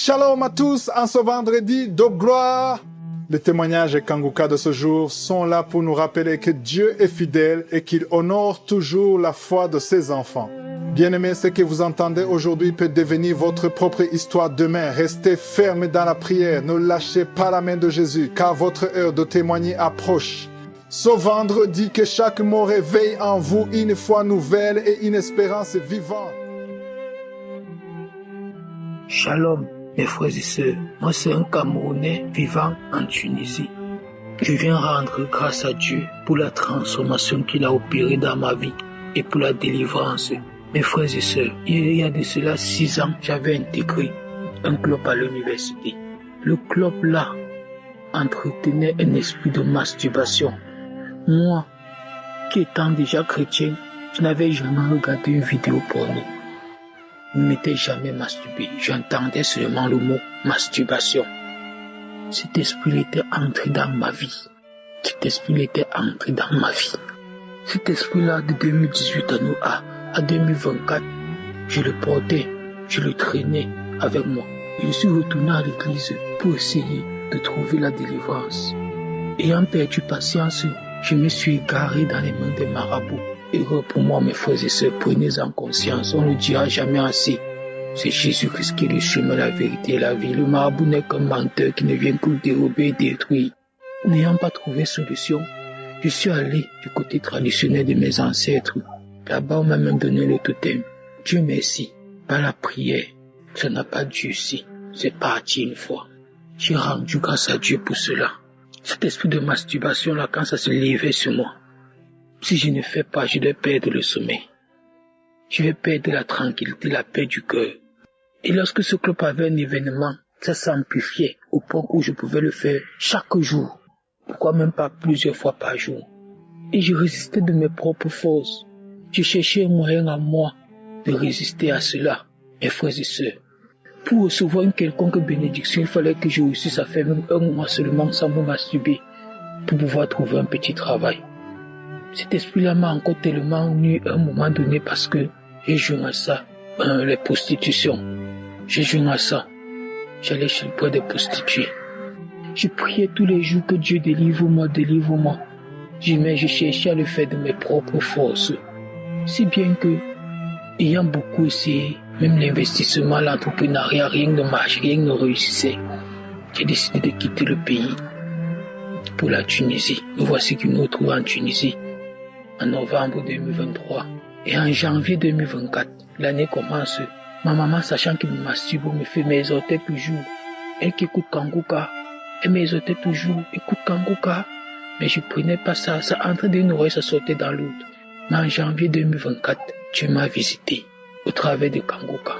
Shalom à tous en ce vendredi de gloire. Les témoignages Kanguka de ce jour sont là pour nous rappeler que Dieu est fidèle et qu'il honore toujours la foi de ses enfants. Bien-aimés, ce que vous entendez aujourd'hui peut devenir votre propre histoire demain. Restez fermes dans la prière, ne lâchez pas la main de Jésus, car votre heure de témoigner approche. Ce vendredi, que chaque mot réveille en vous une foi nouvelle et une espérance vivante. Shalom, mes frères et sœurs. Moi, c'est un Camerounais vivant en Tunisie. Je viens rendre grâce à Dieu pour la transformation qu'il a opérée dans ma vie et pour la délivrance. Mes frères et sœurs, il y a de cela 6 ans, j'avais intégré un club à l'université. Le club là entretenait un esprit de masturbation. Moi, qui étant déjà chrétien, je n'avais jamais regardé une vidéo porno. Je ne m'étais jamais masturbé. J'entendais seulement le mot masturbation. Cet esprit était entré dans ma vie. Cet esprit était entré dans ma vie. Cet esprit-là, de 2018 à 2024, je le portais, je le traînais avec moi. Je suis retourné à l'église pour essayer de trouver la délivrance. Ayant perdu patience, je me suis égaré dans les mains des marabouts. Erreur pour moi, mes frères et sœurs, prenez-en conscience, on ne le dira jamais assez. C'est Jésus-Christ qui est le chemin, la vérité et la vie. Le marabout n'est qu'un menteur qui ne vient que dérober et détruire. N'ayant pas trouvé solution, je suis allé du côté traditionnel de mes ancêtres. Là-bas, on m'a même donné le totem. Dieu merci, par la prière, ça n'a pas durci. C'est parti une fois. J'ai rendu grâce à Dieu pour cela. Cet esprit de masturbation-là, quand ça se levait sur moi, si je ne fais pas, je vais perdre le sommeil. Je vais perdre la tranquillité, la paix du cœur. Et lorsque ce club avait un événement, ça s'amplifiait au point où je pouvais le faire chaque jour. Pourquoi même pas plusieurs fois par jour. Et je résistais de mes propres forces. Je cherchais un moyen à moi de résister à cela, mes frères et sœurs. Pour recevoir une quelconque bénédiction, il fallait que je réussisse à faire même un mois seulement sans me masturber pour pouvoir trouver un petit travail. Cet esprit-là m'a encore tellement nu à un moment donné parce que j'ai joué à ça, les prostitutions. J'ai joué à ça. J'allais chez le bois des prostituées. Je priais tous les jours que Dieu délivre-moi, délivre-moi. Mais je cherchais à le faire de mes propres forces. Si bien que, ayant beaucoup essayé, même l'investissement, l'entrepreneuriat, rien ne marche, rien ne réussissait. J'ai décidé de quitter le pays pour la Tunisie. Me voici qui me retrouve en Tunisie en novembre 2023. Et en janvier 2024, l'année commence. Ma maman, sachant qu'il me masturbe, me fait m'exhorter toujours. Elle qui écoute Kanguka, elle m'exhortait toujours, écoute Kanguka. Mais je prenais pas ça, ça entrait d'une oreille, ça sortait dans l'autre. Mais en janvier 2024, Dieu m'a visité au travers de Kanguka.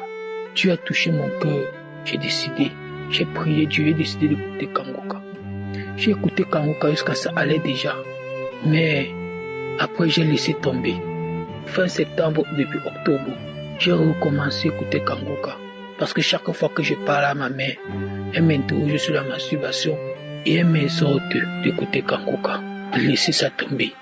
Dieu a touché mon cœur. J'ai décidé, j'ai prié Dieu, j'ai décidé d'écouter Kanguka. J'ai écouté Kanguka jusqu'à ça allait déjà. Mais après, j'ai laissé tomber. Fin septembre, début octobre, j'ai recommencé à écouter Kanguka. Parce que chaque fois que je parle à ma mère, elle m'interroge sur la masturbation et elle m'exhorte d'écouter Kanguka, de laisser ça tomber.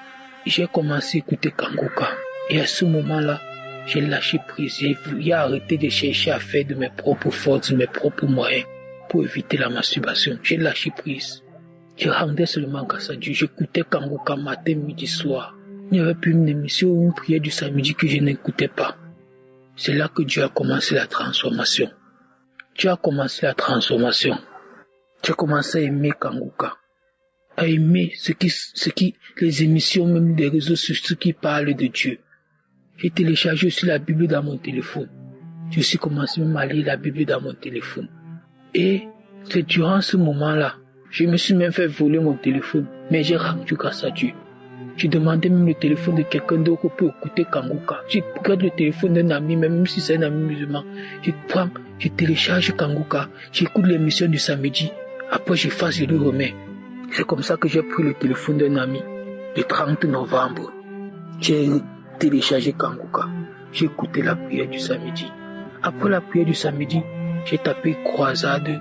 J'ai commencé à écouter Kanguka. Et à ce moment-là, j'ai lâché prise. J'ai arrêté de chercher à faire de mes propres forces, de mes propres moyens pour éviter la masturbation. J'ai lâché prise. Je rendais seulement grâce à Dieu. J'écoutais Kanguka matin, midi, soir. Il n'y avait plus une émission ou une prière du samedi que je n'écoutais pas. C'est là que Dieu a commencé la transformation. Dieu a commencé la transformation. J'ai commencé à aimer Kanguka. À aimer les émissions même des réseaux sociaux qui parlent de Dieu. J'ai téléchargé aussi la Bible dans mon téléphone. J'ai aussi commencé même à lire la Bible dans mon téléphone. Et c'est durant ce moment-là, je me suis même fait voler mon téléphone. Mais j'ai rendu grâce à Dieu. J'ai demandé même le téléphone de quelqu'un d'autre pour écouter Kanguka. Je regarde le téléphone d'un ami, même si c'est un ami musulman. Je télécharge Kanguka. J'écoute l'émission du samedi. Après, j'efface, je le remets. C'est comme ça que j'ai pris le téléphone d'un ami. Le 30 novembre, j'ai téléchargé Kanguka. J'ai écouté la prière du samedi. Après la prière du samedi, j'ai tapé croisade,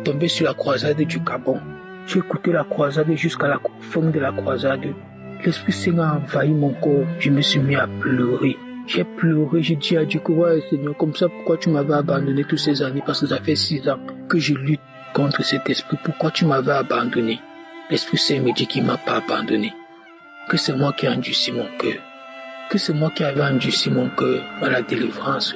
tombé sur la croisade du Gabon. J'ai écouté la croisade jusqu'à la fin de la croisade. L'Esprit Saint a envahi mon corps. Je me suis mis à pleurer. J'ai pleuré, j'ai dit à Dieu que ouais Seigneur, comme ça pourquoi tu m'avais abandonné toutes ces années, parce que ça fait 6 ans que je lutte contre cet esprit, pourquoi tu m'avais abandonné? L'Esprit Saint me dit qu'il ne m'a pas abandonné, que c'est moi qui ai endurci mon cœur, que c'est moi qui avais endurci mon cœur à la délivrance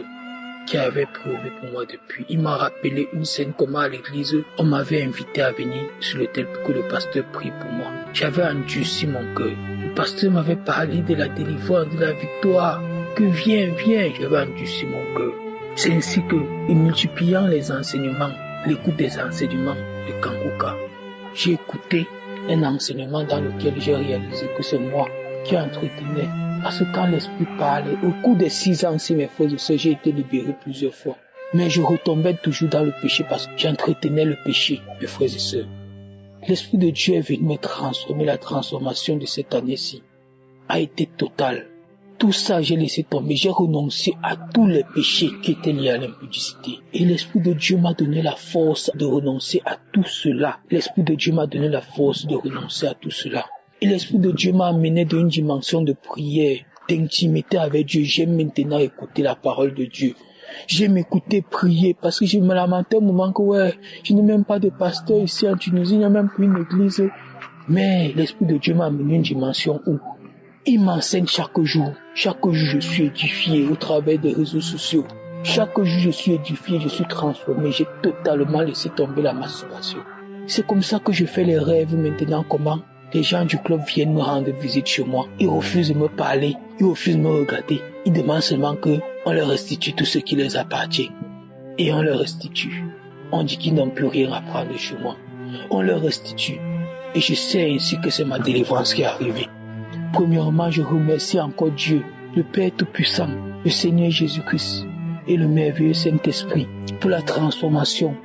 qui avait prouvé pour moi depuis. Il m'a rappelé une scène comment à l'église, on m'avait invité à venir sur l'autel pour que le pasteur prie pour moi. J'avais endurci mon cœur. Le pasteur m'avait parlé de la délivrance, de la victoire, que viens, j'avais endurci mon cœur. C'est ainsi que, en multipliant les enseignements, l'écoute des enseignements de Kanguka, j'ai écouté un enseignement dans lequel j'ai réalisé que c'est moi qui entretenais. Parce que quand l'esprit parlait, au cours des 6 ans, si mes frères et sœurs, j'ai été libéré plusieurs fois. Mais je retombais toujours dans le péché parce que j'entretenais le péché, mes frères et sœurs. L'Esprit de Dieu est venu me transformer. La transformation de cette année-ci a été totale. Tout ça, j'ai laissé tomber. J'ai renoncé à tous les péchés qui étaient liés à l'impudicité. Et l'Esprit de Dieu m'a donné la force de renoncer à tout cela. L'Esprit de Dieu m'a donné la force de renoncer à tout cela. Et l'Esprit de Dieu m'a amené dans une dimension de prière, d'intimité avec Dieu. J'aime maintenant écouter la parole de Dieu. J'aime écouter prier parce que je me lamentais au moment que je n'ai même pas de pasteur ici en Tunisie, il n'y a même plus une église. Mais l'Esprit de Dieu m'a amené une dimension où il m'enseigne chaque jour. Chaque jour, je suis édifié au travers des réseaux sociaux. Chaque jour, je suis édifié, je suis transformé. J'ai totalement laissé tomber la masturbation. C'est comme ça que je fais les rêves maintenant. Comment les gens du club viennent me rendre visite chez moi. Ils refusent de me parler. Ils refusent de me regarder. Ils demandent seulement qu'on leur restitue tout ce qui les appartient. Et on leur restitue. On dit qu'ils n'ont plus rien à prendre chez moi. On leur restitue. Et je sais ainsi que c'est ma délivrance qui est arrivée. Premièrement, je remercie encore Dieu, le Père Tout-Puissant, le Seigneur Jésus-Christ et le merveilleux Saint-Esprit pour la transformation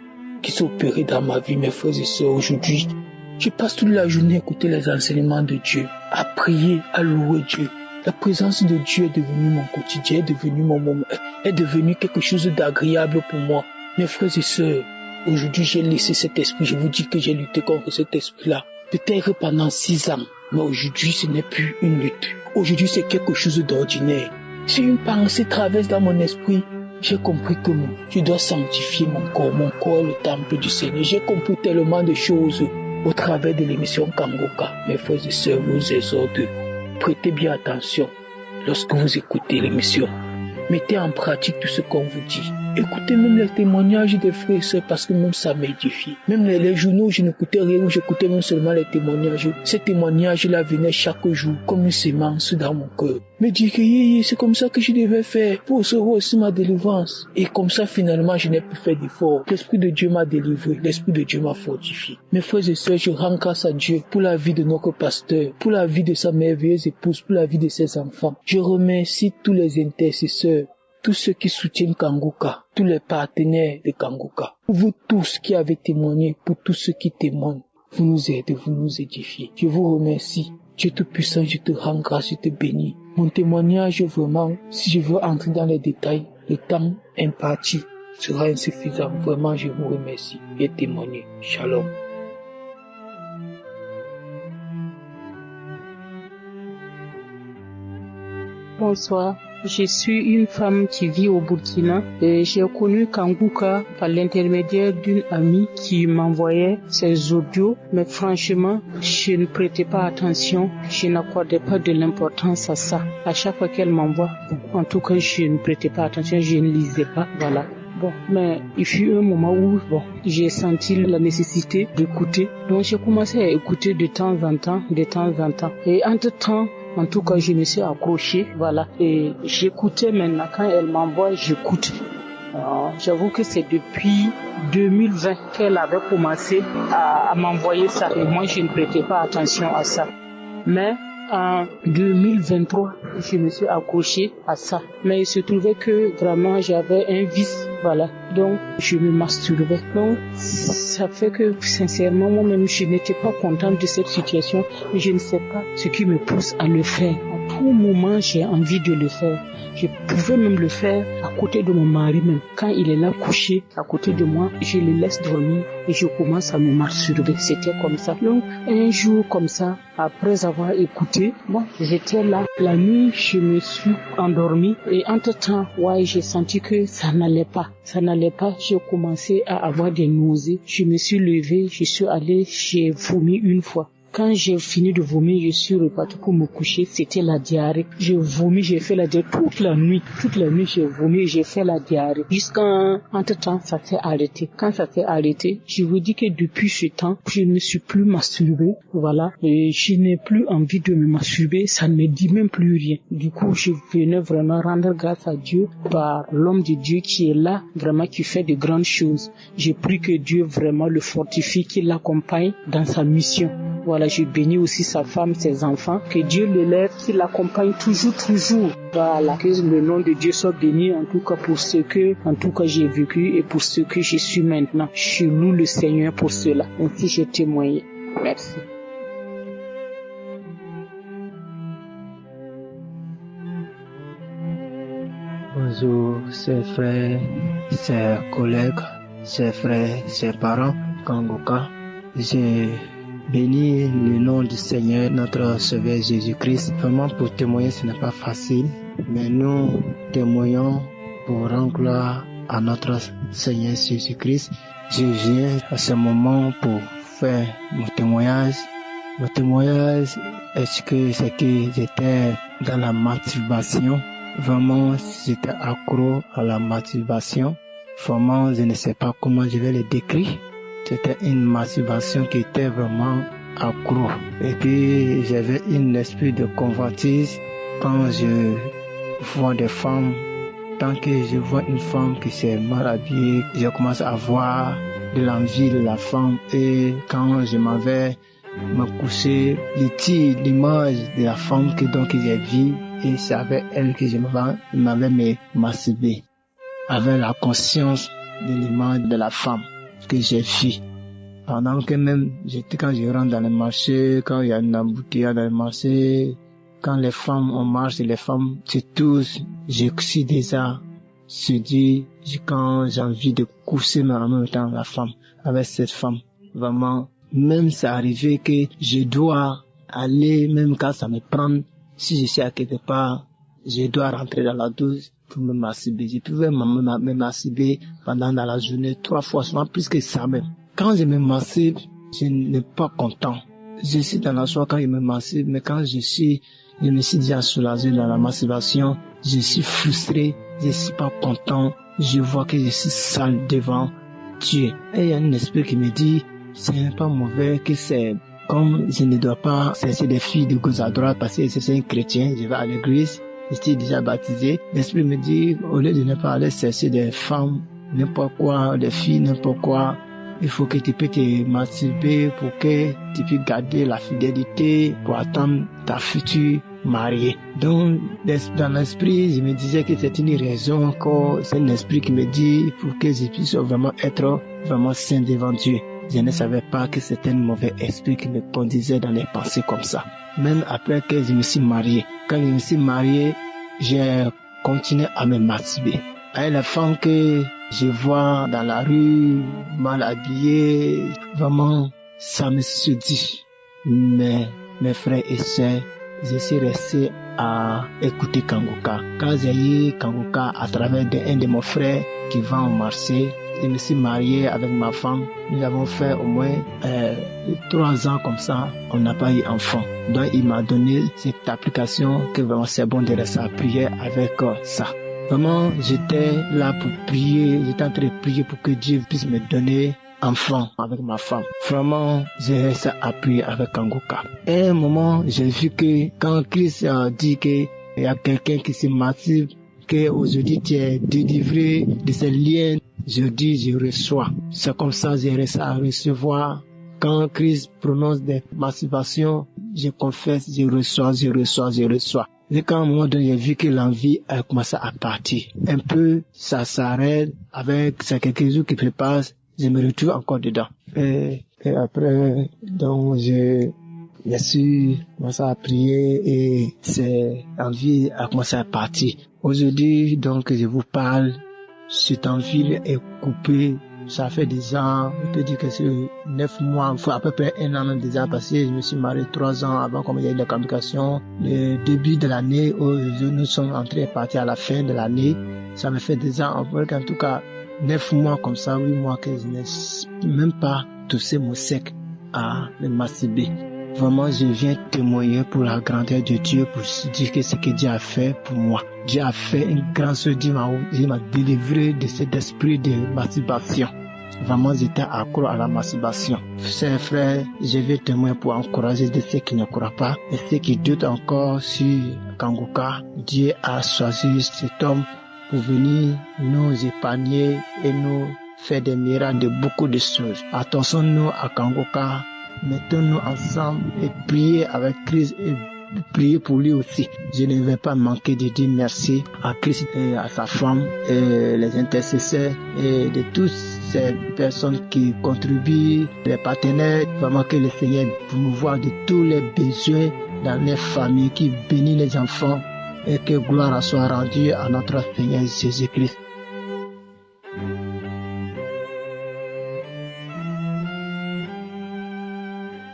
qui s'est opérée dans ma vie, mes frères et sœurs. Aujourd'hui, je passe toute la journée à écouter les enseignements de Dieu, à prier, à louer Dieu. La présence de Dieu est devenue mon quotidien, est devenue quelque chose d'agréable pour moi. Mes frères et sœurs, aujourd'hui j'ai laissé cet esprit, je vous dis que j'ai lutté contre cet esprit-là, peut-être pendant 6 ans. Mais aujourd'hui, ce n'est plus une lutte. Aujourd'hui, c'est quelque chose d'ordinaire. Si une pensée traverse dans mon esprit, j'ai compris que je dois sanctifier mon corps. Mon corps est le temple du Seigneur. J'ai compris tellement de choses au travers de l'émission Kanguka. Mes frères et sœurs, vous exhorte. Prêtez bien attention lorsque vous écoutez l'émission. Mettez en pratique tout ce qu'on vous dit. Écoutez même les témoignages des frères et sœurs parce que même ça m'édifie. Même les journaux, je n'écoutais rien, j'écoutais même seulement les témoignages. Ces témoignages-là venaient chaque jour comme une sémence dans mon cœur. Me dire que c'est comme ça que je devais faire pour recevoir aussi ma délivrance. Et comme ça, finalement, je n'ai plus fait d'efforts. L'Esprit de Dieu m'a délivré, l'Esprit de Dieu m'a fortifié. Mes frères et sœurs, je rends grâce à Dieu pour la vie de notre pasteur, pour la vie de sa merveilleuse épouse, pour la vie de ses enfants. Je remercie tous les intercesseurs, tous ceux qui soutiennent Kanguka, tous les partenaires de Kanguka, vous tous qui avez témoigné, pour tous ceux qui témoignent, vous nous aidez, vous nous édifiez. Je vous remercie. Dieu Tout-Puissant, je te rends grâce, je te bénis. Mon témoignage, vraiment, si je veux entrer dans les détails, le temps imparti sera insuffisant. Vraiment, je vous remercie. Et témoigner. Shalom. Bonsoir. Je suis une femme qui vit au Burkina et j'ai connu Kanguka par l'intermédiaire d'une amie qui m'envoyait ses audios, mais franchement, je ne prêtais pas attention, je n'accordais pas de l'importance à ça. À chaque fois qu'elle m'envoie, en tout cas, je ne prêtais pas attention, je ne lisais pas, voilà. Mais il fut un moment où, j'ai senti la nécessité d'écouter. Donc, j'ai commencé à écouter de temps en temps. Et entre-temps, en tout cas, je me suis accrochée, voilà. Et j'écoutais maintenant. Quand elle m'envoie, j'écoute. J'avoue que c'est depuis 2020 qu'elle avait commencé à m'envoyer ça. Et moi, je ne prêtais pas attention à ça. Mais en 2023, je me suis accrochée à ça. Mais il se trouvait que vraiment, j'avais un vice, voilà. Donc, je me masturbais. Donc, ça fait que, sincèrement, moi-même, je n'étais pas contente de cette situation. Je ne sais pas ce qui me pousse à le faire. tout moment, j'ai envie de le faire. Je pouvais même le faire à côté de mon mari même. Quand il est là couché à côté de moi, je le laisse dormir et je commence à me masturber. C'était comme ça. Donc, un jour comme ça, après avoir écouté, j'étais là. La nuit, je me suis endormie et entre-temps, j'ai senti que ça n'allait pas. Ça n'allait pas. J'ai commencé à avoir des nausées. Je me suis levée, je suis allée, j'ai vomi une fois. Quand j'ai fini de vomir, je suis repartie pour me coucher. C'était la diarrhée. J'ai vomi, j'ai fait la diarrhée toute la nuit. Toute la nuit, j'ai vomi et j'ai fait la diarrhée. Jusqu'entre-temps, ça s'est arrêté. Quand ça s'est arrêté, je vous dis que depuis ce temps, je ne me suis plus masturbée. Voilà. Et je n'ai plus envie de me masturber. Ça ne me dit même plus rien. Du coup, je venais vraiment rendre grâce à Dieu par l'homme de Dieu qui est là, vraiment qui fait de grandes choses. J'ai pris que Dieu vraiment le fortifie, qu'il l'accompagne dans sa mission. Voilà, je bénis aussi sa femme, ses enfants. Que Dieu l'élève, qu'il l'accompagne toujours. Voilà, que le nom de Dieu soit béni, en tout cas pour ce que, j'ai vécu et pour ce que je suis maintenant. Je loue le Seigneur pour cela. Ainsi, j'ai témoigné. Merci. Bonjour, chers frères, chers collègues, chers frères, chers parents, Kanguka. J'ai béni le nom du Seigneur, notre Sauveur Jésus-Christ. Vraiment, pour témoigner, ce n'est pas facile, mais nous témoignons pour rendre gloire à notre Seigneur Jésus-Christ. Je viens à ce moment pour faire mon témoignage. Mon témoignage est que j'étais dans la masturbation. Vraiment, j'étais accro à la masturbation. Vraiment, je ne sais pas comment je vais le décrire. C'était une masturbation qui était vraiment accro. Et puis, j'avais un esprit de convoitise. Quand je vois des femmes, tant que je vois une femme qui s'est mal habillée, je commence à voir de l'envie de la femme. Et quand je m'en vais me coucher, je tire l'image de la femme que j'ai vue. Et c'est avec elle que je m'avais masturbé. Avec la conscience de l'image de la femme que j'ai vue. Pendant que même, quand je rentre dans le marché, quand il y a une embouteillage dans le marché, quand les femmes, on marche et les femmes se touchent, je suis déjà, quand j'ai envie de coucher, mais en même temps, la femme, avec cette femme, vraiment, même c'est arrivé que je dois aller, même quand ça me prend, si je suis à quelque part, je dois rentrer dans la douche pour me masturber. Je pouvais me masturber pendant dans la journée 3 fois, souvent plus que ça même. Quand je me masturbe, je n'ai pas content. Je suis dans la joie quand je me masturbe, mais quand je me suis déjà soulagé dans la masturbation, je suis frustré, je suis pas content, je vois que je suis sale devant Dieu. Et il y a un esprit qui me dit, ce n'est pas mauvais, que c'est comme je ne dois pas cesser des filles de gauche à droite parce que c'est un chrétien, je vais à l'église, je suis déjà baptisé. L'esprit me dit, au lieu de ne pas aller cesser des femmes, n'importe quoi, des filles, n'importe quoi, il faut que tu peux te masturber pour que tu puisses garder la fidélité pour attendre ta future mariée. Donc, dans l'esprit, je me disais que c'est une raison, que c'est un esprit qui me dit pour que je puisse vraiment être vraiment saint devant Dieu. Je ne savais pas que c'était un mauvais esprit qui me conduisait dans les pensées comme ça. Même après que je me suis marié. Quand je me suis marié, j'ai continué à me masturber. Avec la femme que je vois dans la rue, mal habillée, vraiment, ça me dit. Mais mes frères et sœurs, je suis resté à écouter Kanguka. Quand j'ai eu Kanguka à travers un de mes frères qui vend au marché, je me suis marié avec ma femme. Nous avons fait au moins 3 ans comme ça. On n'a pas eu enfant. Donc il m'a donné cette application que vraiment c'est bon de rester à prier avec ça. Vraiment, j'étais là pour prier. J'étais en train de prier pour que Dieu puisse me donner enfant avec ma femme. Vraiment, j'ai resté à prier avec Kanguka. Et à un moment, j'ai vu que quand Christ a dit qu'il y a quelqu'un qui se masturbe, qu'aujourd'hui tu es délivré de ces liens, je dis, je reçois. C'est comme ça, j'ai resté à recevoir. Quand Christ prononce des masturbations, je confesse, je reçois. Et quand à un moment donné, j'ai vu que l'envie a commencé à partir. Un peu, ça s'arrête avec ces quelques jours qui passent, je me retrouve encore dedans. Et après, donc, Bien sûr, commencé à prier et c'est envie a commencé à partir. Aujourd'hui, donc, je vous parle, cette envie est coupée. Ça fait des ans, je peux dire que c'est 9 mois, il faut à peu près 1 an même déjà passé. Je me suis marié 3 ans avant, comme il y a eu la communication. Le début de l'année, où nous sommes entrés partir à la fin de l'année. Ça me fait des ans, en tout cas 9 mois comme ça, 8 mois que je n'ai même pas touché mon sec à me masturber. Vraiment, je viens témoigner pour la grandeur de Dieu, pour dire que ce que Dieu a fait pour moi. Dieu a fait une grande chose, Dieu m'a délivré de cet esprit de masturbation. Vraiment, j'étais accro à la masturbation. Chers frères, je vais témoigner pour encourager de ceux qui ne croient pas et ceux qui doutent encore sur Kanguka. Dieu a choisi cet homme pour venir nous épargner et nous faire des miracles de beaucoup de choses. Attention-nous à Kanguka. Mettons-nous ensemble et prier avec Christ et prier pour lui aussi. Je ne vais pas manquer de dire merci à Christ et à sa femme et les intercesseurs et de toutes ces personnes qui contribuent, les partenaires. Vraiment que le Seigneur promouvoie de tous les besoins dans les familles, qui bénit les enfants et que gloire soit rendue à notre Seigneur Jésus-Christ.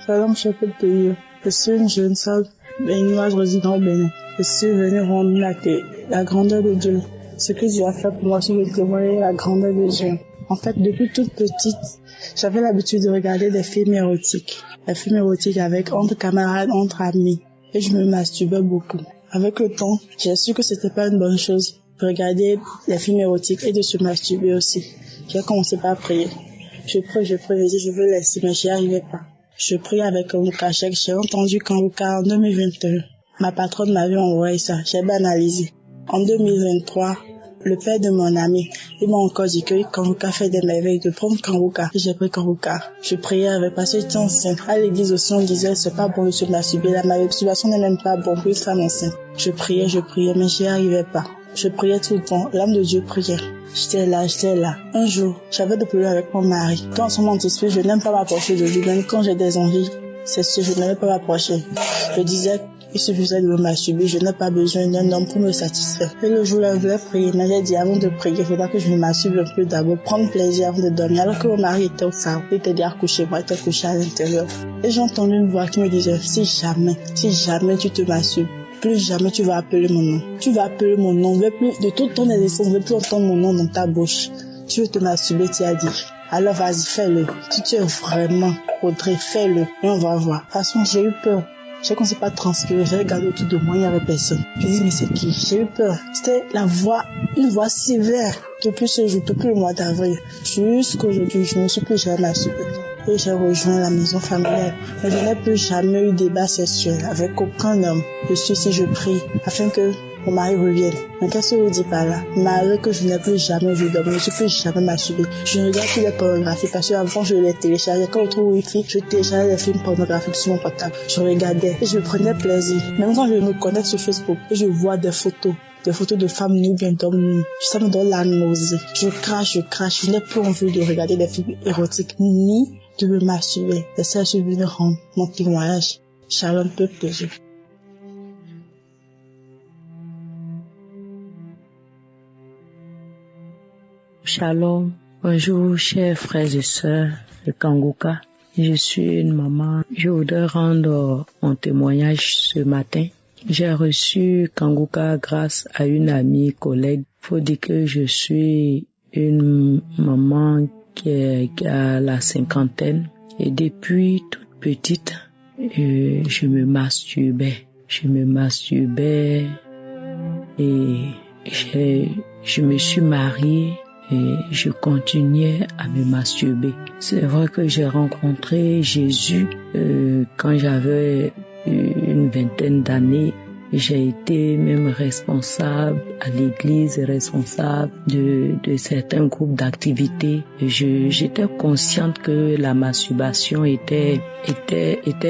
Shalom, Chapelle Pays. Je suis une jeune sœur béninoise résidant au Bénin. Je suis venue rendre la grandeur de Dieu. Ce que Dieu a fait pour moi, c'est de témoigner la grandeur de Dieu. En fait, depuis toute petite, j'avais l'habitude de regarder des films érotiques. Des films érotiques entre camarades, entre amis. Et je me masturbais beaucoup. Avec le temps, j'ai su que c'était pas une bonne chose de regarder les films érotiques et de se masturber aussi. J'ai commencé par prier. Je prie, je dis je veux laisser, mais j'y arrivais pas. Je prie avec Kanguka. J'ai entendu Kanguka en 2021. Ma patronne m'avait envoyé ça. J'ai banalisé. En 2023, le père de mon ami, il m'a encore dit que Kanguka fait des merveilles, de prendre Kanguka. J'ai pris Kanguka. Je priais avec, parce que j'étais enceinte. À l'église aussi, on disait, c'est pas bon de se masturber. La masturbation n'est même pas bon pour une femme enceinte. Je priais, mais j'y arrivais pas. Je priais tout le temps. L'âme de Dieu priait. J'étais là. Un jour, j'avais des problèmes avec mon mari. Quand son esprit, je n'aime pas m'approcher de lui. Même quand j'ai des envies, c'est sûr, je n'aime pas m'approcher. Je disais, il suffisait de me masturber. Je n'ai pas besoin d'un homme pour me satisfaire. Et le jour-là, je voulais prier. Mais j'ai dit, avant de prier, il faudra que je me masturbe un peu d'abord, prendre plaisir avant de dormir. Alors que mon mari était au salon. Il était déjà couché, moi, il était couché à l'intérieur. Et j'ai entendu une voix qui me disait, si jamais tu te masturbes, plus jamais tu vas appeler mon nom. Tu vas appeler mon nom. De toute ton existence, je ne veux plus entendre mon nom dans ta bouche. Tu veux te masturber, tu as dit. Alors vas-y, fais-le. Si tu es vraiment Audrey, fais-le. Et on va voir. De toute façon, j'ai eu peur. J'ai commencé par transpirer. J'ai regardé autour de moi, il n'y avait personne. Je dis, mais c'est qui? J'ai eu peur. C'était une voix sévère. Depuis ce jour, depuis le mois d'avril, jusqu'aujourd'hui, je ne me suis plus jamais masturbée. Et j'ai rejoint la maison familiale. Mais je n'ai plus jamais eu de débat sexuel avec aucun homme. Je prie afin que mon mari revienne. Mais qu'est-ce que je dis par là? Malgré que je n'ai plus jamais vu d'homme, je ne suis plus jamais masturbée. Je ne regarde plus les pornographies parce qu'avant je les téléchargeais. Quand je trouve Wi-Fi, je téléchargeais les films pornographiques sur mon portable. Je regardais et je prenais plaisir. Même quand je me connecte sur Facebook et je vois des photos de femmes nues, bien d'hommes nus, ça me donne la nausée. Je crache. Je n'ai plus envie de regarder des films érotiques ni de me masturber. Et ça, je suis venue rendre mon témoignage. Shalom, peuple de Dieu. Shalom, bonjour chers frères et sœurs de Kanguka. Je suis une maman. Je voudrais rendre mon témoignage ce matin. J'ai reçu Kanguka grâce à une amie, collègue. Faut dire que je suis une maman qui a la cinquantaine et depuis toute petite, je me masturbais et je me suis mariée et je continuais à me masturber. C'est vrai que j'ai rencontré Jésus quand j'avais une vingtaine d'années. J'ai été même responsable à l'église, responsable de certains groupes d'activités. J'étais consciente que la masturbation était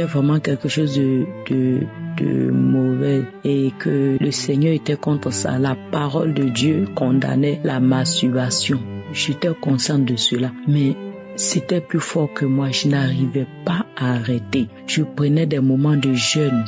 vraiment quelque chose de mauvais et que le Seigneur était contre ça. La parole de Dieu condamnait la masturbation. J'étais consciente de cela, mais c'était plus fort que moi. Je n'arrivais pas à arrêter. Je prenais des moments de jeûne.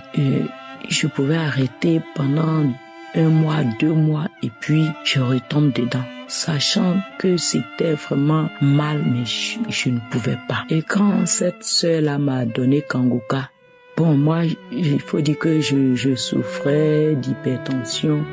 Je pouvais arrêter pendant 1 mois, 2 mois et puis je retombe dedans. Sachant que c'était vraiment mal, mais je ne pouvais pas. Et quand cette sœur-là m'a donné Kanguka, bon, moi, il faut dire que je souffrais d'hypertension.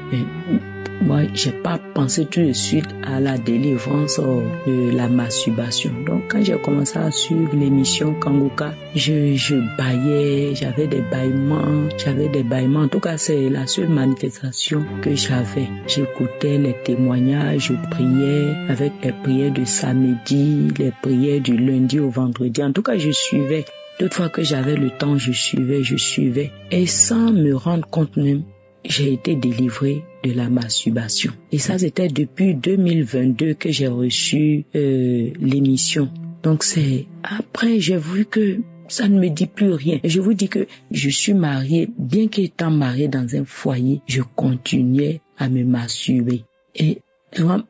Moi, j'ai pas pensé tout de suite à la délivrance de la masturbation. Donc, quand j'ai commencé à suivre l'émission Kanguka, je bâillais, j'avais des bâillements. En tout cas, c'est la seule manifestation que j'avais. J'écoutais les témoignages, je priais avec les prières de samedi, les prières du lundi au vendredi. En tout cas, je suivais. Toutefois que j'avais le temps, je suivais. Et sans me rendre compte même, j'ai été délivrée de la masturbation. Et ça, c'était depuis 2022 que j'ai reçu l'émission. Donc c'est après, j'ai vu que ça ne me dit plus rien. Et je vous dis que je suis mariée, bien qu'étant mariée dans un foyer, je continuais à me masturber. Et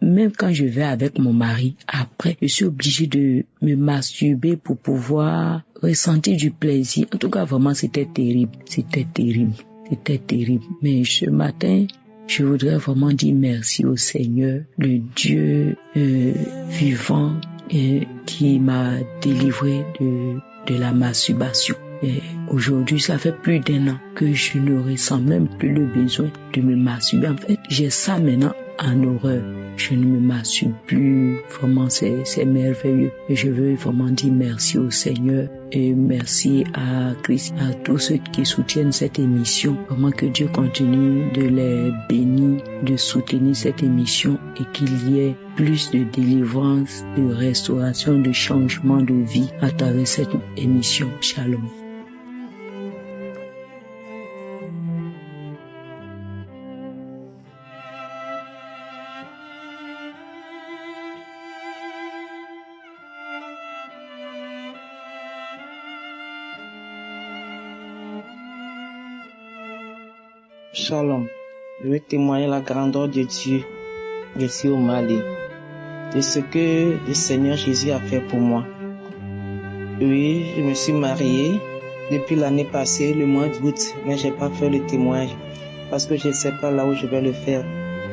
même quand je vais avec mon mari, après, je suis obligée de me masturber pour pouvoir ressentir du plaisir. En tout cas, vraiment, c'était terrible. Mais ce matin, je voudrais vraiment dire merci au Seigneur, le Dieu vivant qui m'a délivré de la masturbation. Et aujourd'hui, ça fait plus d'1 an que je ne ressens même plus le besoin de me masturber. En fait, j'ai ça maintenant en horreur. Je ne me masturbe plus. Vraiment, c'est merveilleux. Et je veux vraiment dire merci au Seigneur et merci à Christ, à tous ceux qui soutiennent cette émission. Vraiment que Dieu continue de les bénir, de soutenir cette émission et qu'il y ait plus de délivrance, de restauration, de changement de vie à travers cette émission. Shalom. Shalom, je vais témoigner la grandeur de Dieu. Je suis au Mali, de ce que le Seigneur Jésus a fait pour moi. Oui, je me suis mariée depuis l'année passée, le mois d'août, mais j'ai pas fait le témoignage parce que je ne sais pas là où je vais le faire.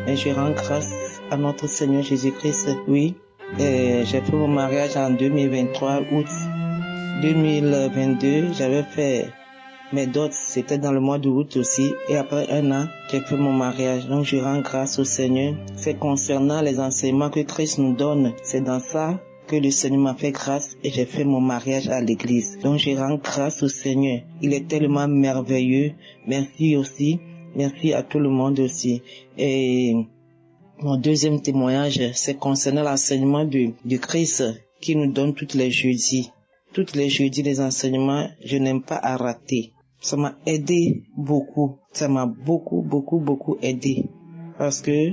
Mais je rends grâce à notre Seigneur Jésus-Christ. Oui, j'ai fait mon mariage en 2023, août 2022, j'avais fait mes dots, c'était dans le mois d'août aussi. Et après 1 an, j'ai fait mon mariage. Donc je rends grâce au Seigneur. C'est concernant les enseignements que Christ nous donne. C'est dans ça que le Seigneur m'a fait grâce et j'ai fait mon mariage à l'église. Donc je rends grâce au Seigneur. Il est tellement merveilleux. Merci aussi. Merci à tout le monde aussi. Et mon deuxième témoignage, c'est concernant l'enseignement de Christ qui nous donne tous les jeudis. Tous les jeudis, les enseignements, je n'aime pas à rater. Ça m'a aidé beaucoup. Ça m'a beaucoup aidé. Parce que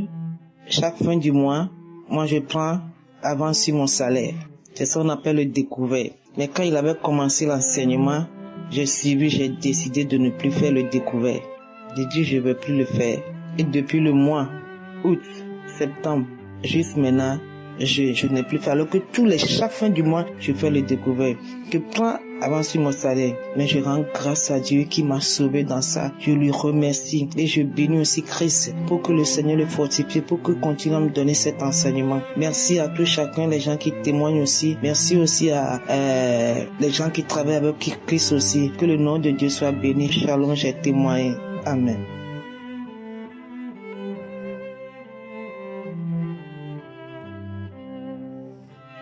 chaque fin du mois, moi je prends avant sur mon salaire. C'est ça qu'on appelle le découvert. Mais quand il avait commencé l'enseignement, j'ai décidé de ne plus faire le découvert. J'ai dit je ne vais plus le faire. Et depuis le mois août, septembre, juste maintenant, je n'ai plus fait. Alors que chaque fin du mois, je fais le découvert. Je prends avant sur mon salaire. Mais je rends grâce à Dieu qui m'a sauvé dans ça. Je lui remercie. Et je bénis aussi Christ pour que le Seigneur le fortifie, pour qu'il continue à me donner cet enseignement. Merci à tous chacun, les gens qui témoignent aussi. Merci aussi à les gens qui travaillent avec Christ aussi. Que le nom de Dieu soit béni. Shalom, j'ai témoigné. Amen.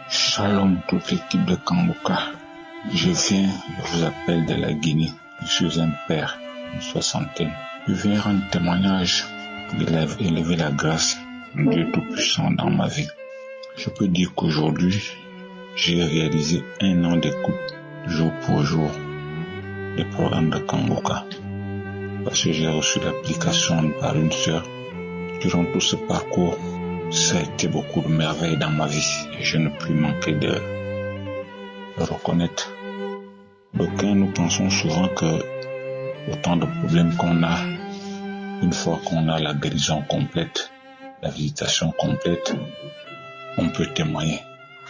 Shalom, toute l'équipe de Kanguka. Je vous appelle de la Guinée. Je suis un père, une soixantaine. Je viens rendre témoignage pour élever la grâce de Dieu Tout-Puissant dans ma vie. Je peux dire qu'aujourd'hui, j'ai réalisé 1 an d'écoute, jour pour jour, des programmes de Kanguka. Parce que j'ai reçu l'application par une sœur. Durant tout ce parcours, ça a été beaucoup de merveilles dans ma vie et je ne plus manquer de le reconnaître. D'aucuns, nous pensons souvent que autant de problèmes qu'on a, une fois qu'on a la guérison complète, la visitation complète, on peut témoigner.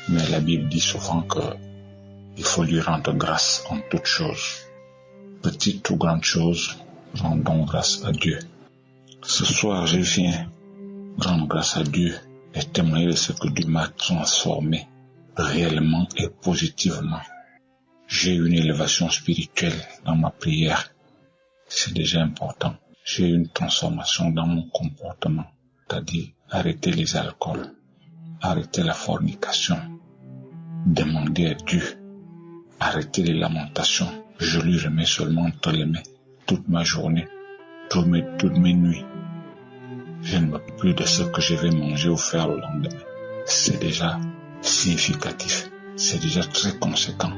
Mais la Bible dit souvent que Il faut lui rendre grâce en toutes choses. Petites ou grandes choses, rendons grâce à Dieu. Ce soir, je viens rendre grâce à Dieu et témoigner de ce que Dieu m'a transformé réellement et positivement. J'ai eu une élévation spirituelle dans ma prière. C'est déjà important. J'ai eu une transformation dans mon comportement, c'est-à-dire arrêter les alcools, arrêter la fornication, demander à Dieu, arrêter les lamentations. Je lui remets seulement entre les mains toute ma journée, toutes mes nuits. Je ne m'occupe plus de ce que je vais manger ou faire le lendemain. C'est déjà significatif, c'est déjà très conséquent.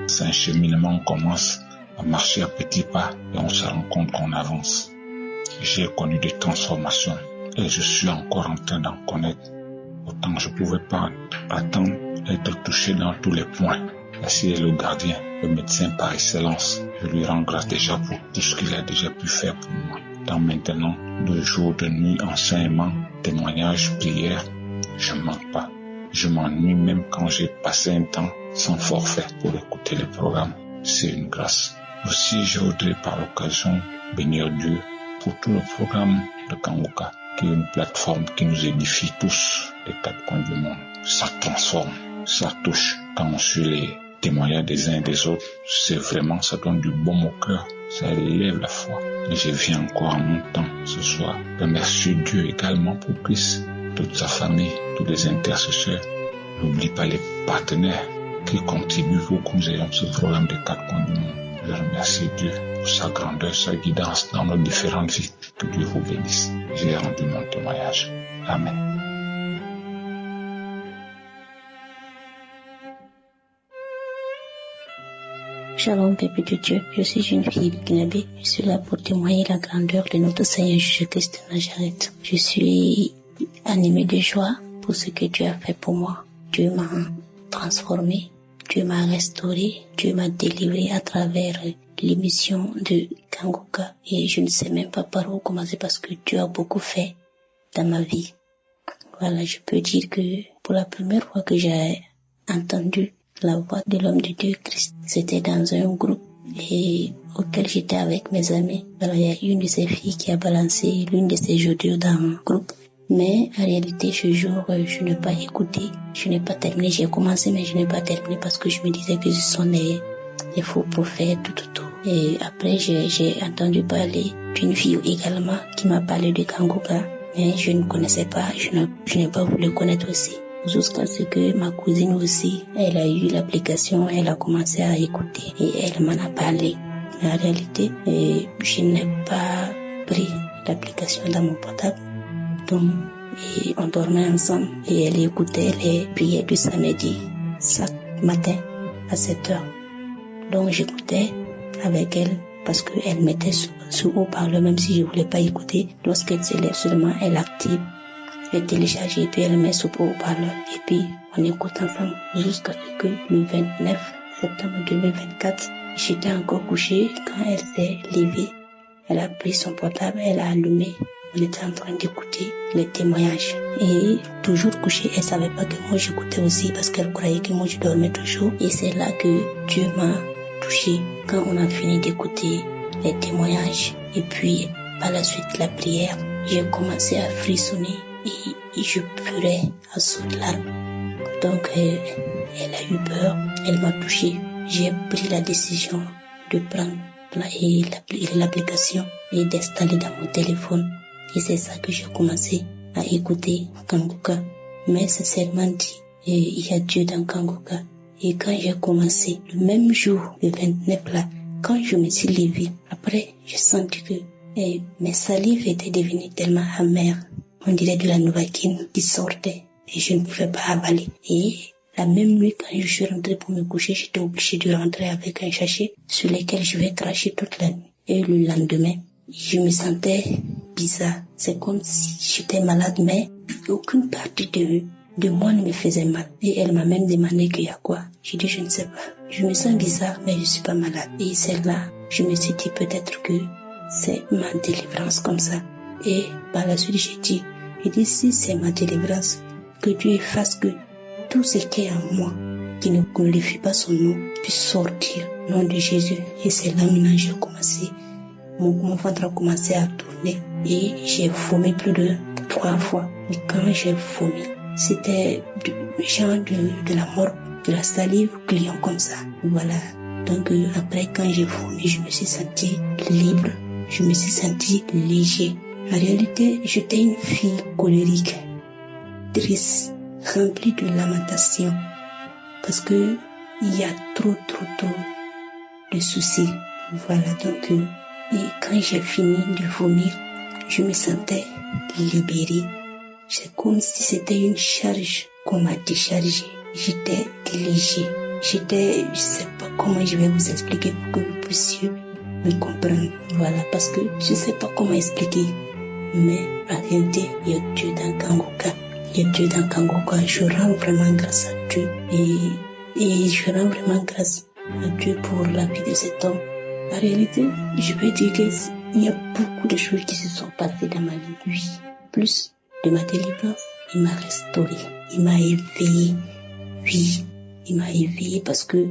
C'est un cheminement, on commence à marcher à petits pas et on se rend compte qu'on avance. J'ai connu des transformations et je suis encore en train d'en connaître. Autant je ne pouvais pas attendre d'être touché dans tous les points. Ainsi est le gardien, le médecin par excellence. Je lui rends grâce déjà pour tout ce qu'il a déjà pu faire pour moi. Dans maintenant, de jour, de nuit, enseignement, témoignages, prières, je ne manque pas. Je m'ennuie même quand j'ai passé un temps sans forfait pour écouter les programmes. C'est une grâce. Aussi, je voudrais par l'occasion bénir Dieu pour tout le programme de Kanguka, qui est une plateforme qui nous édifie tous les 4 coins du monde. Ça transforme, ça touche. Quand on suit les témoignages des uns et des autres, c'est vraiment, ça donne du baume au cœur, ça élève la foi. Et je viens encore en mon temps ce soir remercier Dieu également pour Christ, toute sa famille, tous les intercesseurs. N'oublie pas les partenaires qui contribuent pour que nous ayons ce programme des 4 coins du monde. Je remercie Dieu pour sa grandeur, sa guidance dans nos différentes vies. Que Dieu vous bénisse. J'ai rendu mon témoignage. Amen. Shalom, peuple de Dieu. Je suis une fille de Guinée. Je suis là pour témoigner la grandeur de notre Seigneur Jésus-Christ de Nazareth. Je suis animée de joie pour ce que Dieu a fait pour moi. Dieu m'a transformé, Dieu m'a restauré, Dieu m'a délivré à travers l'émission de Kanguka. Et je ne sais même pas par où commencer parce que Dieu a beaucoup fait dans ma vie. Voilà, je peux dire que pour la première fois que j'ai entendu la voix de l'homme de Dieu Christ, c'était dans un groupe et auquel j'étais avec mes amis. Alors, il y a une de ces filles qui a balancé l'une de ces audios dans le groupe. Mais en réalité, ce jour, je n'ai pas écouté, je n'ai pas terminé. J'ai commencé, mais je n'ai pas terminé parce que je me disais que ce sont des faux prophètes, tout. Et après, j'ai entendu parler d'une fille également qui m'a parlé de Kanguka, mais je ne connaissais pas, je n'ai pas voulu connaître aussi. Jusqu'à ce que ma cousine aussi, elle a eu l'application, elle a commencé à écouter et elle m'en a parlé. Mais en réalité, je n'ai pas pris l'application dans mon portable. Donc, et on dormait ensemble et elle écoutait les prières du samedi, chaque matin à 7h. Donc, j'écoutais avec elle parce qu'elle mettait sous haut-parleur, même si je ne voulais pas écouter. Lorsqu'elle se lève seulement, elle active. Elle télécharge et puis elle met sous haut-parleur et puis on écoute ensemble jusqu'à ce que le 29 septembre 2024, j'étais encore couchée quand elle s'est levée. Elle a pris son portable, elle a allumé. On était en train d'écouter les témoignages. Et toujours couchée, elle savait pas que moi j'écoutais aussi parce qu'elle croyait que moi je dormais toujours. Et c'est là que Dieu m'a touchée quand on a fini d'écouter les témoignages. Et puis par la suite la prière, j'ai commencé à frissonner. Et je pleurais à sautes larmes. Donc, elle a eu peur, elle m'a touchée. J'ai pris la décision de prendre l'application et d'installer dans mon téléphone. Et c'est ça que j'ai commencé à écouter Kanguka. Mais sincèrement dit, il y a Dieu dans Kanguka. Et quand j'ai commencé, le même jour, le 29 là, quand je me suis levée, après, j'ai senti que mes salives étaient devenues tellement amères. On dirait de la novocaine qui sortait et je ne pouvais pas avaler. Et la même nuit, quand je suis rentrée pour me coucher, j'étais obligée de rentrer avec un sachet sur lequel je vais cracher toute la nuit. Et le lendemain, je me sentais bizarre. C'est comme si j'étais malade, mais aucune partie de moi ne me faisait mal. Et elle m'a même demandé qu'il y a quoi. J'ai dit, je ne sais pas. Je me sens bizarre, mais je suis pas malade. Et celle-là, je me suis dit peut-être que c'est ma délivrance comme ça. Et par la suite, j'ai dit, si c'est ma délivrance, que Dieu fasse que tout ce qui est en moi, qui ne glorifie pas son nom, puisse sortir au nom de Jésus. Et c'est là maintenant j'ai commencé, mon ventre a commencé à tourner et j'ai vomi plus de 3 fois. Et quand j'ai vomi, c'était genre de la mort, de la salive client comme ça. Voilà. Donc après quand j'ai vomi, je me suis sentie libre, je me suis sentie léger. En réalité, j'étais une fille colérique, triste, remplie de lamentations, parce que il y a trop de soucis. Voilà, donc et quand j'ai fini de vomir, je me sentais libérée. C'est comme si c'était une charge qu'on m'a déchargée. J'étais léger. Je sais pas comment je vais vous expliquer pour que vous puissiez me comprendre. Voilà, parce que je sais pas comment expliquer. Mais en réalité, il y a Dieu dans Kanguka. Il y a Dieu dans Kanguka. Je rends vraiment grâce à Dieu. Et je rends vraiment grâce à Dieu pour la vie de cet homme. En réalité, je peux dire qu'il y a beaucoup de choses qui se sont passées dans ma vie. Oui, plus de ma délivrance, il m'a restauré, il m'a éveillé. Oui, il m'a éveillé parce que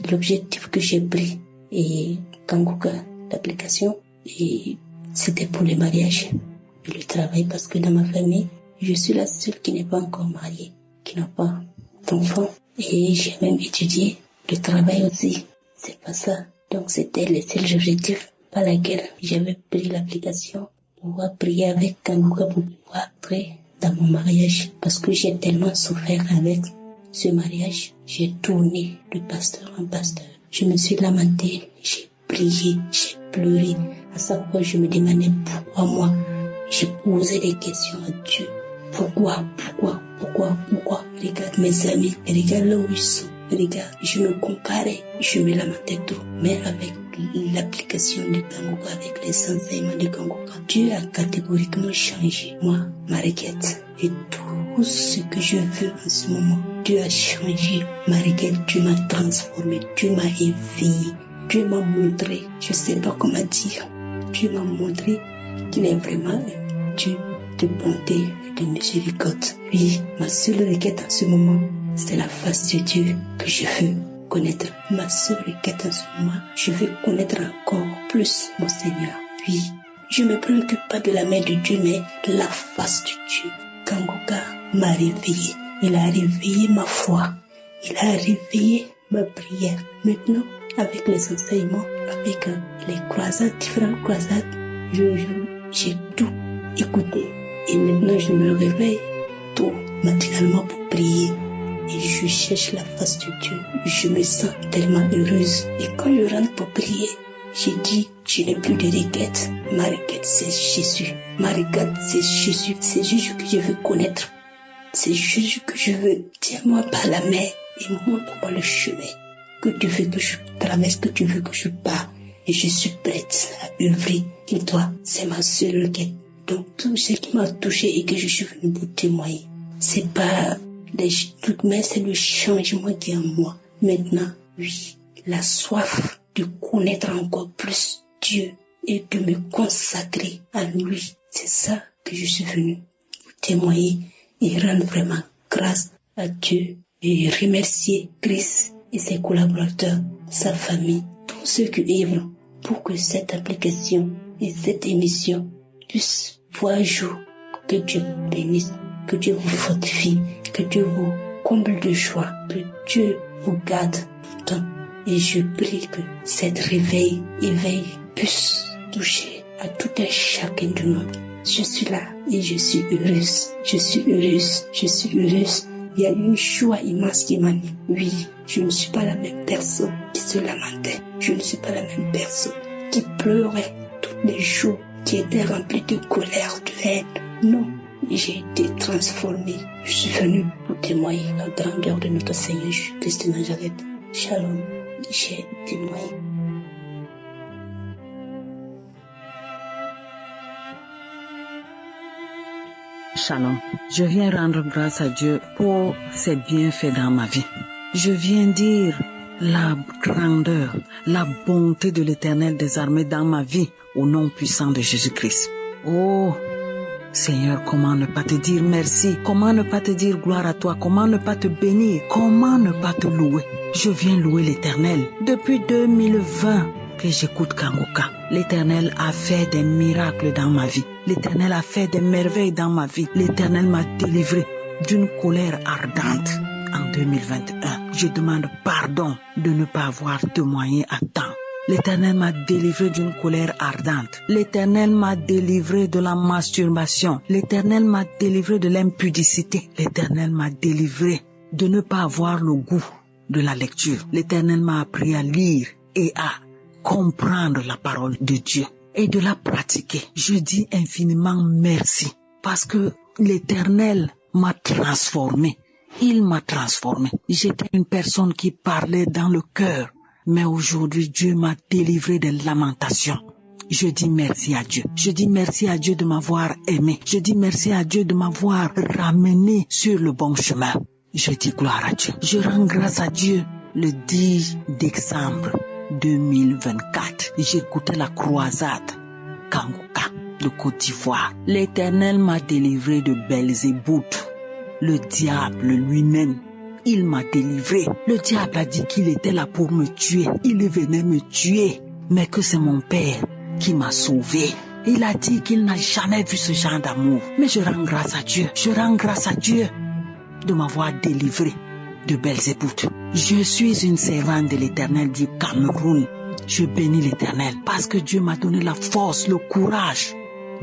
l'objectif que j'ai pris et Kanguka, l'application, et c'était pour le mariage et le travail, parce que dans ma famille, je suis la seule qui n'est pas encore mariée, qui n'a pas d'enfant. Et j'ai même étudié le travail aussi. C'est pas ça. Donc c'était les seuls objectifs par lesquels j'avais pris l'application pour pouvoir prier avec Kanguka pour pouvoir entrer dans mon mariage. Parce que j'ai tellement souffert avec ce mariage. J'ai tourné de pasteur en pasteur. Je me suis lamentée, j'ai prié, j'ai pleuré. À chaque fois, je me demandais pourquoi moi. J'ai posé des questions à Dieu. Pourquoi? Regarde mes amis, regarde là où ils sont. Regarde, je me comparais, je me lamentais trop. Mais avec l'application de Kanguka, avec les enseignements de Kanguka, Dieu a catégoriquement changé moi, ma requête. Et tout ce que je veux en ce moment, Dieu a changé ma requête. Dieu m'a transformé, Dieu m'a éveillé, Dieu m'a montré, je sais pas comment dire, Dieu m'a montré qu'il est vraiment un Dieu de bonté et de miséricorde. Oui, ma seule requête en ce moment, c'est la face de Dieu que je veux connaître. Ma seule requête en ce moment, je veux connaître encore plus mon Seigneur. Oui, je ne me préoccupe pas de la main de Dieu, mais de la face de Dieu. Kanguka m'a réveillé. Il a réveillé ma foi. Il a réveillé ma prière. Maintenant, avec les enseignements, avec les croisades, différentes croisades, j'ai tout écouté. Et maintenant, je me réveille tout matinéralement pour prier. Et je cherche la face de Dieu. Je me sens tellement heureuse. Et quand je rentre pour prier, j'ai dit, je n'ai plus de requête. Ma requête, c'est Jésus. Ma requête, c'est Jésus. C'est Jésus que je veux connaître. C'est Jésus que je veux. Tiens-moi par la main et montre-moi le chemin que tu veux que je traverse, que tu veux que je pars. Et je suis prête à œuvrer. Et toi, c'est ma seule requête. Donc, tout ce qui m'a touché et que je suis venue pour témoigner, c'est pas des trucs, mais c'est le changement qui est en moi. Maintenant, oui, la soif de connaître encore plus Dieu et de me consacrer à lui. C'est ça que je suis venue pour témoigner et rendre vraiment grâce à Dieu et remercier Christ et ses collaborateurs, sa famille, tous ceux qui œuvrent pour que cette application et cette émission puissent voir jour. Que Dieu vous bénisse, que Dieu vous fortifie, que Dieu vous comble de joie, que Dieu vous garde tout le temps. Et je prie que cette éveil puisse toucher à tout un chacun de nous. Je suis là et je suis heureuse. Il y a une joie immense qui m'anime. Oui, je ne suis pas la même personne qui se lamentait. Je ne suis pas la même personne qui pleurait tous les jours, qui était remplie de colère, de haine. Non, j'ai été transformée. Je suis venue pour témoigner la grandeur de notre Seigneur Jésus-Christ de Nazareth. Shalom, j'ai témoigné. Shalom. Je viens rendre grâce à Dieu pour ses bienfaits dans ma vie. Je viens dire la grandeur, la bonté de l'Éternel des armées dans ma vie au nom puissant de Jésus-Christ. Oh, Seigneur, comment ne pas te dire merci? Comment ne pas te dire gloire à toi? Comment ne pas te bénir? Comment ne pas te louer? Je viens louer l'Éternel. Depuis 2020 que j'écoute Kanguka, l'Éternel a fait des miracles dans ma vie. L'Éternel a fait des merveilles dans ma vie. L'Éternel m'a délivré d'une colère ardente en 2021. Je demande pardon de ne pas avoir témoigné à temps. L'Éternel m'a délivré d'une colère ardente. L'Éternel m'a délivré de la masturbation. L'Éternel m'a délivré de l'impudicité. L'Éternel m'a délivré de ne pas avoir le goût de la lecture. L'Éternel m'a appris à lire et à comprendre la parole de Dieu et de la pratiquer. Je dis infiniment merci parce que l'Éternel m'a transformé. Il m'a transformé. J'étais une personne qui parlait dans le cœur. Mais aujourd'hui, Dieu m'a délivré des lamentations. Je dis merci à Dieu. Je dis merci à Dieu de m'avoir aimé. Je dis merci à Dieu de m'avoir ramené sur le bon chemin. Je dis gloire à Dieu. Je rends grâce à Dieu le 10 décembre 2024. J'écoutais la croisade Kanguka de Côte d'Ivoire. L'Éternel m'a délivré de Belzébuth, le diable lui-même. Il m'a délivré. Le diable a dit qu'il était là pour me tuer. Il venait me tuer. Mais que c'est mon Père qui m'a sauvé. Il a dit qu'il n'a jamais vu ce genre d'amour. Mais je rends grâce à Dieu. Je rends grâce à Dieu de m'avoir délivré de Belzébuth. Je suis une servante de l'Éternel du Cameroun. Je bénis l'Éternel parce que Dieu m'a donné la force, le courage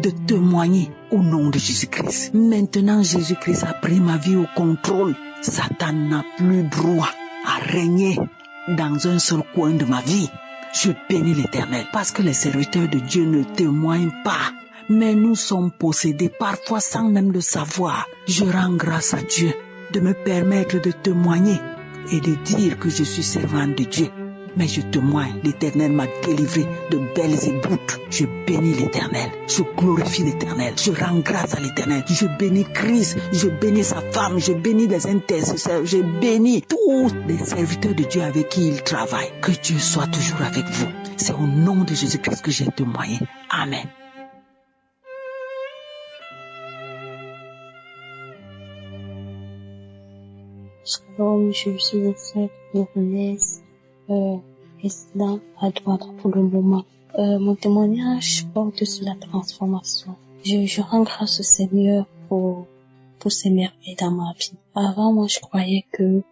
de témoigner au nom de Jésus-Christ. Maintenant, Jésus-Christ a pris ma vie au contrôle. Satan n'a plus droit à régner dans un seul coin de ma vie. Je bénis l'Éternel parce que les serviteurs de Dieu ne témoignent pas. Mais nous sommes possédés parfois sans même le savoir. Je rends grâce à Dieu de me permettre de témoigner et de dire que je suis servante de Dieu. Mais je témoigne, l'Éternel m'a délivré de Belzébuth. Je bénis l'Éternel, je glorifie l'Éternel, je rends grâce à l'Éternel. Je bénis Christ, je bénis sa femme, je bénis les intercesseurs, je bénis tous les serviteurs de Dieu avec qui il travaille. Que Dieu soit toujours avec vous. C'est au nom de Jésus-Christ que j'ai témoigné. Amen. Shalom, je suis le frère Lourdes, résident à Douala pour le moment. Mon témoignage porte sur la transformation. Je rends grâce au Seigneur pour ses merveilles dans ma vie. Avant, moi, je croyais que,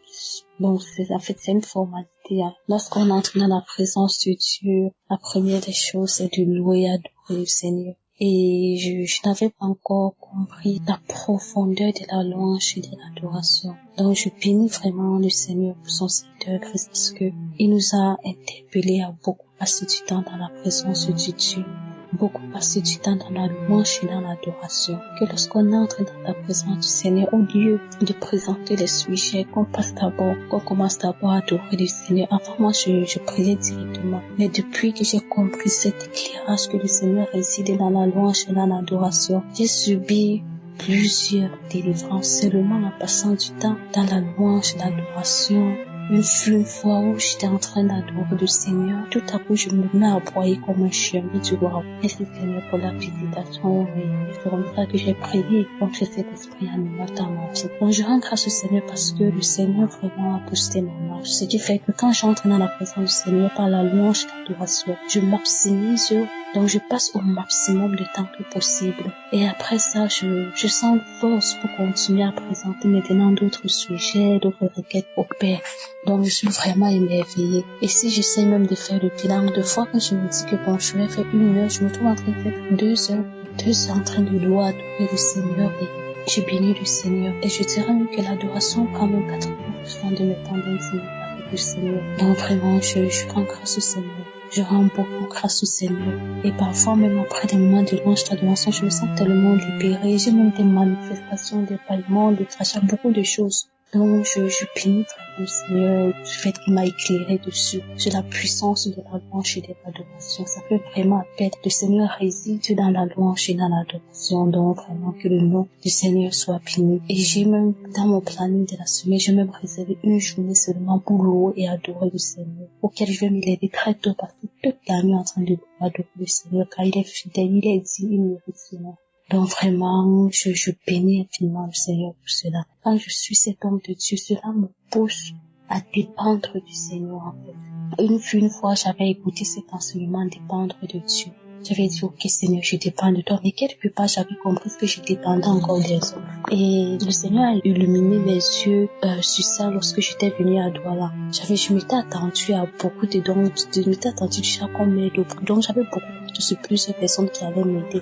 c'est une formalité. Hein. Lorsqu'on entre dans la présence de Dieu, la première des choses, c'est de louer et adorer le Seigneur. Et je n'avais pas encore compris la profondeur de la louange et de l'adoration. Donc je bénis vraiment le Seigneur pour son serviteur Christ parce que il nous a interpellés à beaucoup passer du temps dans la présence de Dieu, beaucoup passer du temps dans la louange et dans l'adoration. Que lorsqu'on entre dans la présence du Seigneur, au lieu de présenter les sujets, qu'on commence d'abord à adorer le Seigneur. Avant moi, je priais directement. Mais depuis que j'ai compris cet éclairage que le Seigneur réside dans la louange et dans l'adoration, j'ai subi plusieurs délivrances seulement en passant du temps dans la louange et l'adoration. Une fois où j'étais en train d'adorer le Seigneur, tout à coup je me mets à broyer comme un chien. Je dis waouh, merci Seigneur pour la visitation et c'est comme ça que j'ai prié contre cet esprit animal dans ma vie. Donc je rends grâce au Seigneur parce que le Seigneur vraiment a boosté ma marche. Ce qui fait que quand j'entre dans la présence du Seigneur par la louange et l'adoration, je m'optimise, donc je passe au maximum de temps que possible. Et après ça, je sens force pour continuer à présenter maintenant d'autres sujets, d'autres requêtes au Père. Donc je suis vraiment émerveillée. Et si j'essaie même de faire le bilan de fois que je me dis que je vais faire 1 heure, je me trouve en train de faire 2 heures. 2 heures en train de louer, adorer le Seigneur et je bénis le Seigneur. Et je dirais même que l'adoration prend même 80% de mes temps d'intimité avec le Seigneur. Donc vraiment, je rends grâce au Seigneur. Je rends beaucoup grâce au Seigneur. Et parfois, même après des moments de louange, d'adoration, je me sens tellement libérée. J'ai même des manifestations, des bâillements, des crachats, beaucoup de choses. Donc, je bénis vraiment le Seigneur du fait qu'il m'a éclairé dessus, sur la puissance de la louange et de l'adoration. Ça fait vraiment appel. Le Seigneur réside dans la louange et dans l'adoration. Donc, vraiment que le nom du Seigneur soit béni. Et j'ai même, dans mon planning de la semaine, j'ai même réservé 1 journée seulement pour louer et adorer le Seigneur, auquel je vais me lever très tôt parce que toute la nuit en train de louer et adorer le Seigneur, car il est fidèle, il est digne, il mérite cela. Donc vraiment, je bénis infiniment le Seigneur pour cela. Quand je suis cet homme de Dieu, cela me pousse à dépendre du Seigneur en fait. Une fois, j'avais écouté cet enseignement dépendre de Dieu. J'avais dit, ok Seigneur, je dépends de toi. Mais quelque part, j'avais compris que je dépendais encore des autres. Et le Seigneur a illuminé mes yeux sur ça lorsque j'étais venue à Douala. Je m'étais attendue à beaucoup de dons. Je m'étais attendue déjà qu'on m'aide. Donc j'avais beaucoup de plusieurs personnes qui allaient m'aider.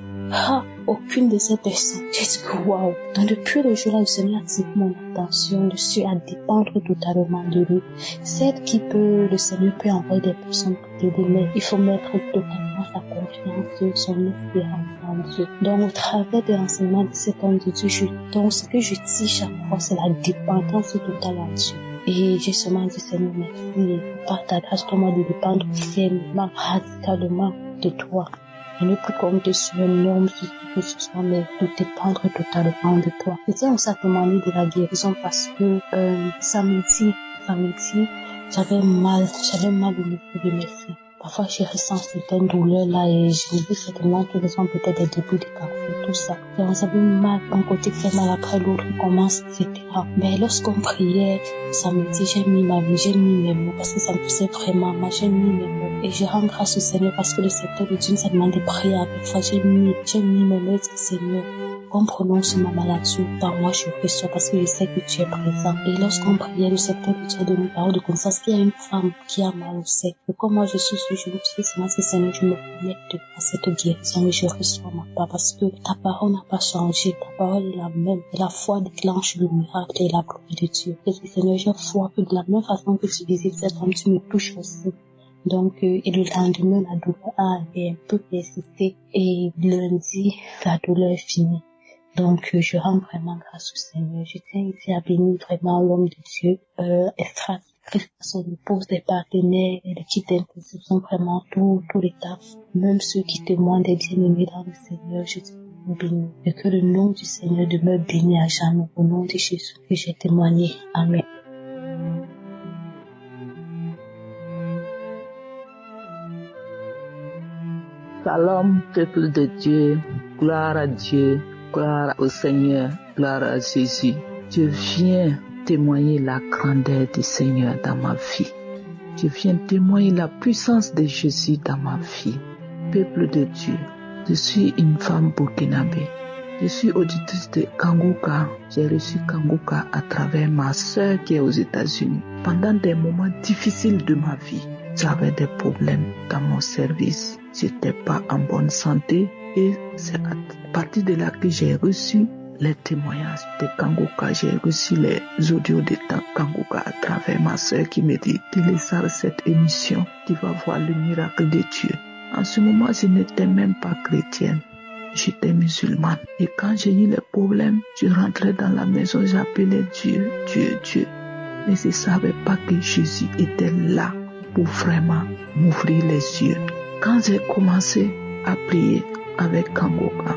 Aucune de ces personnes. J'ai dit que waouh. Donc depuis le jour-là, le Seigneur a attiré mon attention. Je suis à dépendre totalement de lui. Le Seigneur peut envoyer des personnes pour t'aider, mais il faut mettre totalement sa confiance, son espérance en Dieu. Donc au travers de l'enseignement de cet homme de Dieu, donc ce que je dis chaque fois, c'est la dépendance totale en Dieu. Et j'ai seulement dit, Seigneur, merci. Par ta grâce, donne-moi de dépendre pleinement, radicalement de toi. Je ne plus compter sur un homme, sur que ce soit, mais de dépendre totalement de toi. Et tiens aussi à témoigner de la guérison parce que samedi, j'avais mal au niveau de mes seins. Parfois, j'ai ressenti certaines douleurs là et je me dis certainement que ce sont peut-être des débuts de cancer, tout ça. Donc, ça fait mal, un côté fait mal après l'autre, commence, etc. Mais lorsqu'on priait samedi, j'ai mis mes mots parce que ça me faisait vraiment mal, j'ai mis mes mots. Et je rends grâce au Seigneur parce que le secteur de Dieu, ça demande de prier avec foi. J'ai mis mes mots, Seigneur. Qu'on prononce ma maladie, par moi je reçois parce que je sais que tu es présent. Et lorsqu'on priait, le secteur de Dieu a donné une parole de connaissance qu'il y a une femme qui a mal au sein. Et comme moi je suis sur je me dis seulement que Seigneur, je me connecte à cette guérison et je reçois ma part parce que ta parole n'a pas changé, ta parole est la même. Et la foi déclenche le miracle et la gloire de Dieu. Et Seigneur, j'ai foi que de la même façon que tu visites cette femme, tu me touches aussi. Donc, et le lendemain, la douleur a un peu persisté et lundi, la douleur est finie. Donc, je rends vraiment grâce au Seigneur. Je tiens ici à bénir vraiment l'homme de Dieu, Estrat, son épouse, des partenaires, l'équipe d'intercession, vraiment tout l'état, même ceux qui témoignent des bien-aimés dans le Seigneur. Je tiens à bénir. Et que le nom du Seigneur demeure béni à jamais. Au nom de Jésus que j'ai témoigné. Amen. Shalom, peuple de Dieu, gloire à Dieu, gloire au Seigneur, gloire à Jésus. Je viens témoigner la grandeur du Seigneur dans ma vie. Je viens témoigner la puissance de Jésus dans ma vie. Peuple de Dieu, je suis une femme burkinabé. Je suis auditrice de Kanguka. J'ai reçu Kanguka à travers ma sœur qui est aux États-Unis. Pendant des moments difficiles de ma vie, j'avais des problèmes dans mon service. J'étais pas en bonne santé et c'est à partir de là que j'ai reçu les témoignages de Kanguka. J'ai reçu les audios de Kanguka à travers ma sœur qui me dit télécharge cette émission, tu vas voir le miracle de Dieu. En ce moment, je n'étais même pas chrétienne. J'étais musulmane. Et quand j'ai eu les problèmes, je rentrais dans la maison, j'appelais Dieu. Mais je ne savais pas que Jésus était là pour vraiment m'ouvrir les yeux. Quand j'ai commencé à prier avec Kanguka,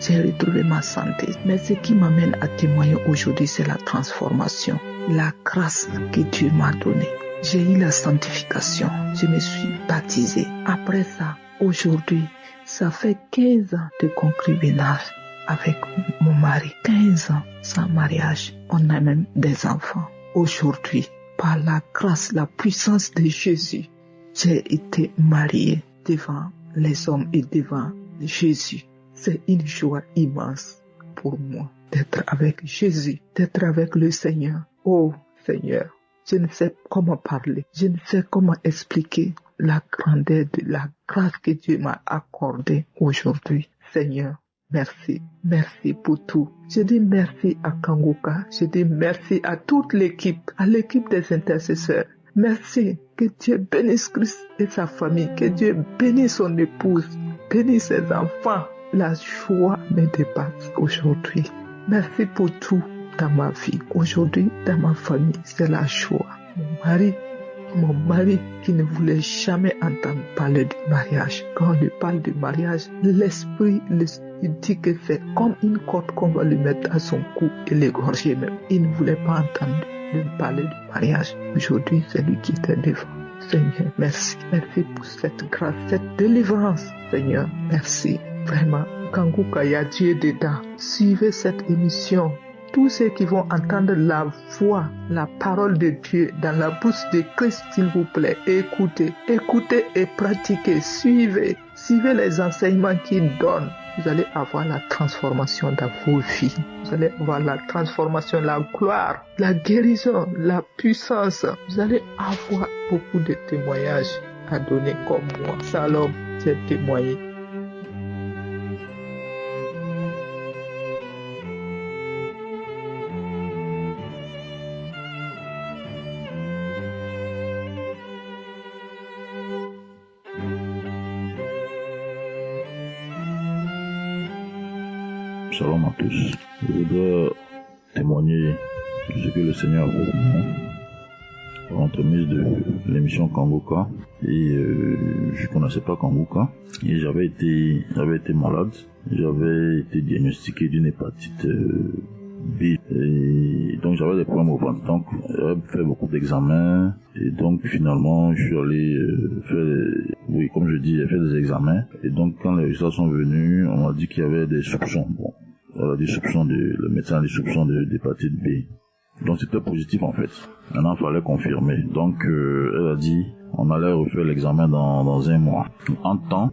j'ai retrouvé ma santé. Mais ce qui m'amène à témoigner aujourd'hui, c'est la transformation, la grâce que Dieu m'a donnée. J'ai eu la sanctification. Je me suis baptisée. Après ça, aujourd'hui, ça fait 15 ans de concubinage avec mon mari. 15 ans sans mariage. On a même des enfants. Aujourd'hui, par la grâce, la puissance de Jésus, j'ai été mariée devant les hommes et devant Jésus. C'est une joie immense pour moi d'être avec Jésus, d'être avec le Seigneur. Oh Seigneur, je ne sais comment parler, je ne sais comment expliquer la grandeur de la grâce que Dieu m'a accordée aujourd'hui. Seigneur, merci. Merci pour tout. Je dis merci à Kanguka. Je dis merci à toute l'équipe, à l'équipe des intercesseurs. Merci. Que Dieu bénisse Christ et sa famille. Que Dieu bénisse son épouse. Bénisse ses enfants. La joie me dépasse aujourd'hui. Merci pour tout dans ma vie. Aujourd'hui, dans ma famille, c'est la joie. Mon mari qui ne voulait jamais entendre parler du mariage. Quand on lui parle du mariage, l'esprit il dit que c'est comme une corde qu'on va lui mettre à son cou et l'égorger même. Il ne voulait pas entendre lui parler du mariage. Aujourd'hui, c'est lui qui était devant. Seigneur, merci. Merci pour cette grâce, cette délivrance. Seigneur, merci. Vraiment, Kanguka, il y a Dieu dedans. Suivez cette émission. Tous ceux qui vont entendre la voix, la parole de Dieu dans la bouche de Christ, s'il vous plaît, écoutez et pratiquez, suivez les enseignements qu'il donne. Vous allez avoir la transformation dans vos vies. Vous allez avoir la transformation, la gloire, la guérison, la puissance. Vous allez avoir beaucoup de témoignages à donner comme moi. Salom, j'ai témoigné. Shalom à tous. Je voudrais témoigner de ce que le Seigneur a fait pour moi par l'entremise de l'émission Kanguka. Et je ne connaissais pas Kanguka. Et j'avais été malade. J'avais été diagnostiqué d'une hépatite B. Et donc j'avais des problèmes au ventre. Donc j'avais fait beaucoup d'examens. Et donc finalement je suis allé j'ai fait des examens. Et donc quand les résultats sont venus, on m'a dit qu'il y avait des soupçons. Bon, le médecin a des soupçons d'hépatite B. Donc c'était positif en fait. Maintenant il fallait confirmer. Donc elle a dit on allait refaire l'examen dans un mois. En temps,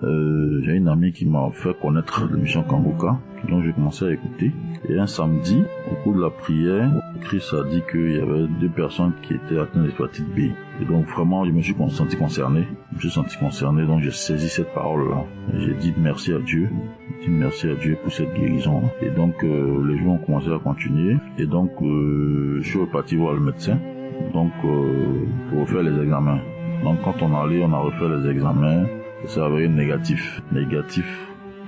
j'ai une amie qui m'a fait connaître l'émission Kanguka, donc j'ai commencé à écouter. Et un samedi, au cours de la prière, Christ a dit qu'il y avait 2 personnes qui étaient atteintes d'hépatite B. Et donc vraiment, je me suis senti concerné. Donc j'ai saisi cette parole-là. J'ai dit merci à Dieu. Pour cette guérison. Et donc les jours ont commencé à continuer. Et donc je suis reparti voir le médecin. Donc pour refaire les examens. Donc quand on a refait les examens. Ça avait été négatif,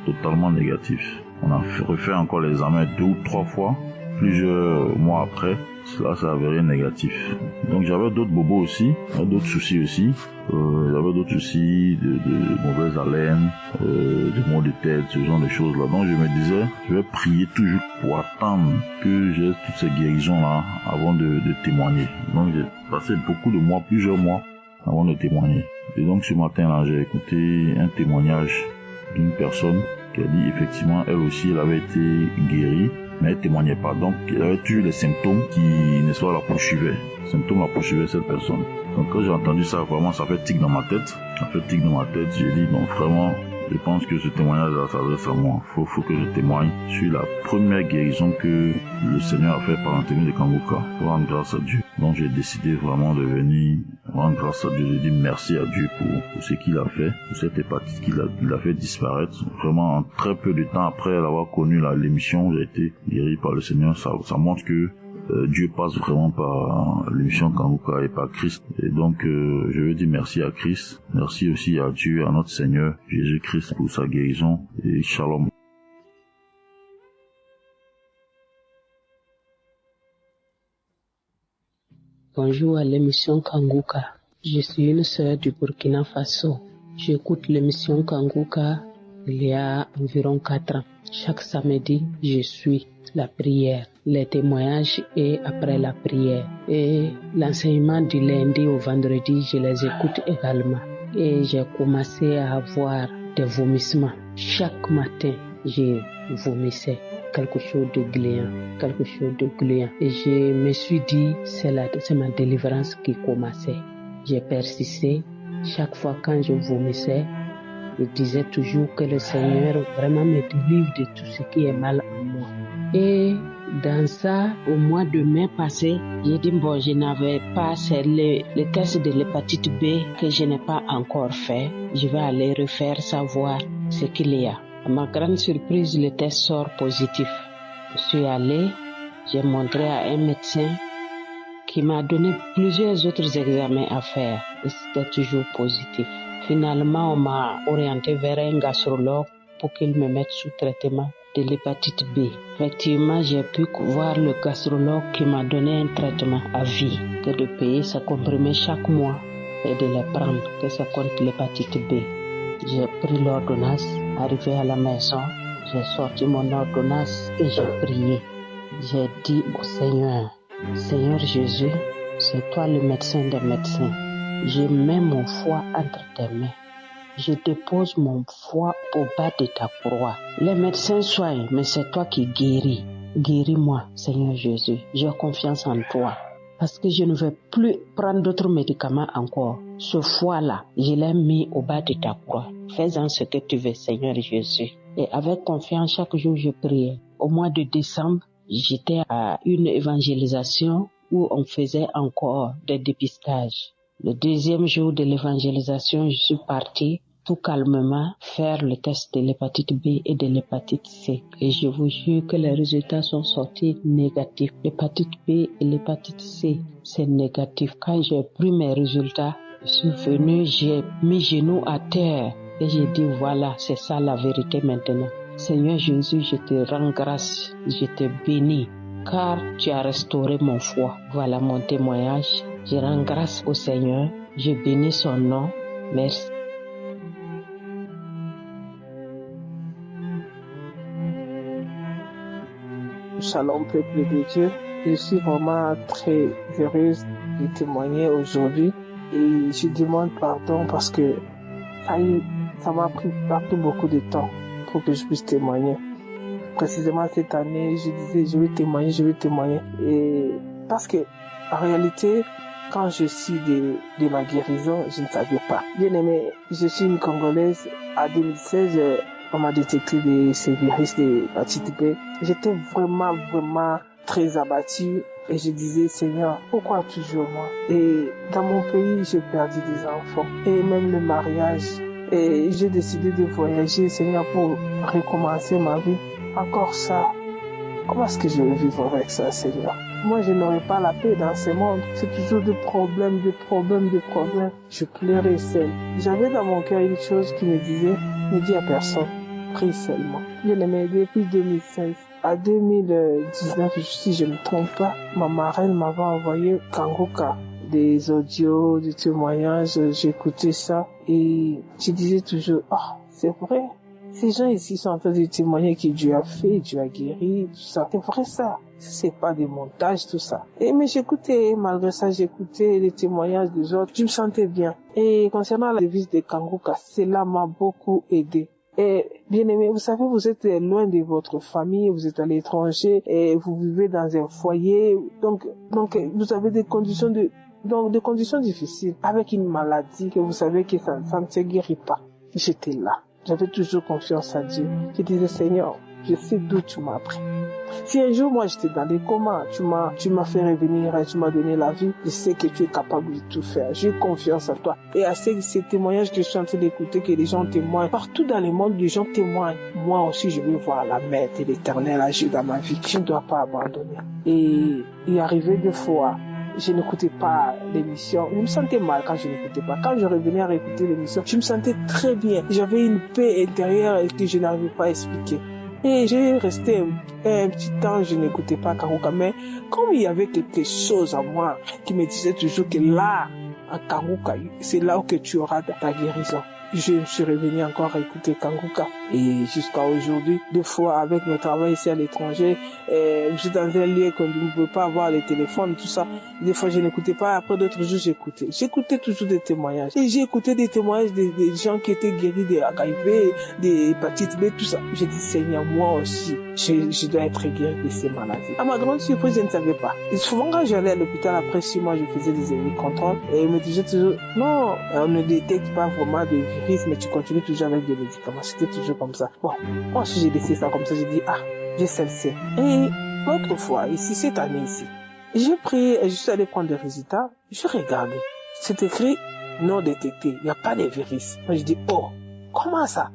totalement négatif. On a refait encore l'examen 2 ou 3 fois, plusieurs mois après, cela s'est avéré négatif. Donc j'avais d'autres bobos aussi, d'autres soucis aussi. J'avais d'autres soucis de mauvaise haleine, de maux de tête, ce genre de choses-là. Donc je me disais, je vais prier toujours pour attendre que j'ai toutes ces guérisons-là avant de témoigner. Donc j'ai passé plusieurs mois avant de témoigner. Et donc ce matin-là, j'ai écouté un témoignage d'une personne qui a dit effectivement, elle aussi, elle avait été guérie, mais elle témoignait pas. Donc, elle avait toujours les symptômes qui, n'est-ce pas, la poursuivaient. Les symptômes la poursuivaient, cette personne. Donc, quand j'ai entendu ça, vraiment, ça fait tic dans ma tête. J'ai dit, non, vraiment, je pense que ce témoignage-là s'adresse à moi. Faut que je témoigne sur la première guérison que le Seigneur a fait par l'entremise de Kanguka. Pour rendre grâce à Dieu. Donc, j'ai décidé vraiment de venir rendre grâce à Dieu. J'ai dit merci à Dieu pour ce qu'il a fait, pour cette hépatite qu'il a fait disparaître. Vraiment, en très peu de temps après avoir connu l'émission, j'ai été guéri par le Seigneur. Ça montre que Dieu passe vraiment par l'émission Kanguka et par Christ. Et donc, je veux dire merci à Christ. Merci aussi à Dieu, à notre Seigneur Jésus-Christ pour sa guérison. Et shalom. Bonjour à l'émission Kanguka. Je suis une sœur du Burkina Faso. J'écoute l'émission Kanguka il y a environ 4 ans. Chaque samedi, je suis la prière, les témoignages et après la prière. Et l'enseignement du lundi au vendredi, je les écoute également. Et j'ai commencé à avoir des vomissements. Chaque matin, je vomissais. Quelque chose de gluant. Et je me suis dit, c'est ma délivrance qui commençait. J'ai persisté. Chaque fois quand je vomissais, je disais toujours que le Seigneur vraiment me délivre de tout ce qui est mal en moi. Et dans ça, au mois de mai passé, j'ai dit, je n'avais pas, c'est le test de l'hépatite B que je n'ai pas encore fait. Je vais aller refaire savoir ce qu'il y a. À ma grande surprise, le test sort positif. Je suis allé, j'ai montré à un médecin qui m'a donné plusieurs autres examens à faire et c'était toujours positif. Finalement, on m'a orienté vers un gastrologue pour qu'il me mette sous traitement de l'hépatite B. Effectivement, j'ai pu voir le gastrologue qui m'a donné un traitement à vie, que de payer sa comprimé chaque mois et de les prendre, que ça contre l'hépatite B. J'ai pris l'ordonnance, arrivé à la maison, j'ai sorti mon ordonnance et j'ai prié. J'ai dit au Seigneur, Seigneur Jésus, c'est toi le médecin des médecins. Je mets mon foie entre tes mains. je dépose mon foi au bas de ta croix. Les médecins soignent, mais c'est toi qui guéris. Guéris-moi, Seigneur Jésus. J'ai confiance en toi. Parce que je ne vais plus prendre d'autres médicaments encore. Ce foie-là, je l'ai mis au bas de ta croix. Fais-en ce que tu veux, Seigneur Jésus. Et avec confiance, chaque jour, je priais. Au mois de décembre, j'étais à une évangélisation où on faisait encore des dépistages. Le deuxième jour de l'évangélisation, je suis partie tout calmement faire le test de l'hépatite B et de l'hépatite C. Et je vous jure que les résultats sont sortis négatifs. L'hépatite B et l'hépatite C, c'est négatif. Quand j'ai pris mes résultats, je suis venue, j'ai mis genoux à terre et j'ai dit voilà, c'est ça la vérité maintenant. Seigneur Jésus, je te rends grâce, je te bénis, car tu as restauré mon foi. Voilà mon témoignage. Je rends grâce au Seigneur, je bénis son nom. Merci. Shalom, peuple de Dieu. Je suis vraiment très heureuse de témoigner aujourd'hui et je demande pardon parce que ça m'a pris beaucoup de temps pour que je puisse témoigner. Précisément cette année, je disais je vais témoigner et parce que en réalité, quand je suis de ma guérison, je ne savais pas. Bien aimé, je suis une Congolaise. En 2016, on m'a détecté ce virus de l'hépatite B. J'étais vraiment très abattue et je disais, Seigneur, pourquoi toujours moi? Et dans mon pays, j'ai perdu des enfants et même le mariage. Et j'ai décidé de voyager, Seigneur, pour recommencer ma vie. Encore ça. Comment est-ce que je vais vivre avec ça, Seigneur? Moi, je n'aurai pas la paix dans ce monde. C'est toujours des problèmes. Je pleurais seul. J'avais dans mon cœur une chose qui me disait, ne dis à personne, prie seulement. Bien aimé, depuis 2016 à 2019, si je ne me trompe pas, ma marraine m'avait envoyé Kanguka, des audios, des témoignages. J'écoutais ça et je disais toujours, c'est vrai. Ces gens ici sont en train de témoigner que Dieu a fait, Dieu a guéri, tout ça. C'est vrai ça. C'est pas des montages, tout ça. Mais j'écoutais, malgré ça, j'écoutais les témoignages des autres. Je me sentais bien. Et concernant la devise de Kanguka, cela m'a beaucoup aidé. Et bien aimé, vous savez, vous êtes loin de votre famille, vous êtes à l'étranger et vous vivez dans un foyer. Donc vous avez des conditions des conditions difficiles avec une maladie que vous savez que ça ne se guérit pas. J'étais là. J'avais toujours confiance en Dieu. Je disais, Seigneur, je sais d'où tu m'as pris. Si un jour, moi, j'étais dans des comas, tu m'as fait revenir et tu m'as donné la vie, je sais que tu es capable de tout faire. J'ai confiance en toi. Et à ces témoignages que je suis en train d'écouter, que les gens témoignent, partout dans le monde, les gens témoignent. Moi aussi, je veux voir la main de l'Éternel agir dans ma vie. Je ne dois pas abandonner. Et il est arrivé deux fois, je n'écoutais pas l'émission. Je me sentais mal quand je n'écoutais pas. Quand je revenais à écouter l'émission, je me sentais très bien. J'avais une paix intérieure que je n'arrivais pas à expliquer. Et j'ai resté un petit temps, je n'écoutais pas Kanguka. Mais comme il y avait quelque chose en moi qui me disait toujours que là, à Kanguka, c'est là où que tu auras ta guérison. Je me suis revenu encore à écouter Kanguka. Et jusqu'à aujourd'hui, deux fois avec mon travail ici à l'étranger, je suis dans un lieu qu'on ne peut pas avoir les téléphones, tout ça. Des fois, je n'écoutais pas. Après d'autres jours, j'écoutais. J'écoutais toujours des témoignages. Et j'ai écouté des témoignages des gens qui étaient guéris de HIV, des hépatites B, tout ça. J'ai dit, Seigneur, moi aussi, je dois être guéri de ces maladies. À ma grande surprise, je ne savais pas. Et souvent, quand j'allais à l'hôpital, après 6 mois, je faisais des contrôles. Et ils me disaient toujours, non, on ne détecte pas vraiment de virus, mais tu continues toujours avec des médicaments. C'était toujours comme ça. Bon, moi aussi, j'ai laissé ça comme ça. J'ai dit, j'ai celle-ci. Et l'autre fois, ici, cette année ici, j'ai prié et je suis allé prendre des résultats. J'ai regardé. C'est écrit non détecté. Il n'y a pas de virus. Moi, je dis, comment ça?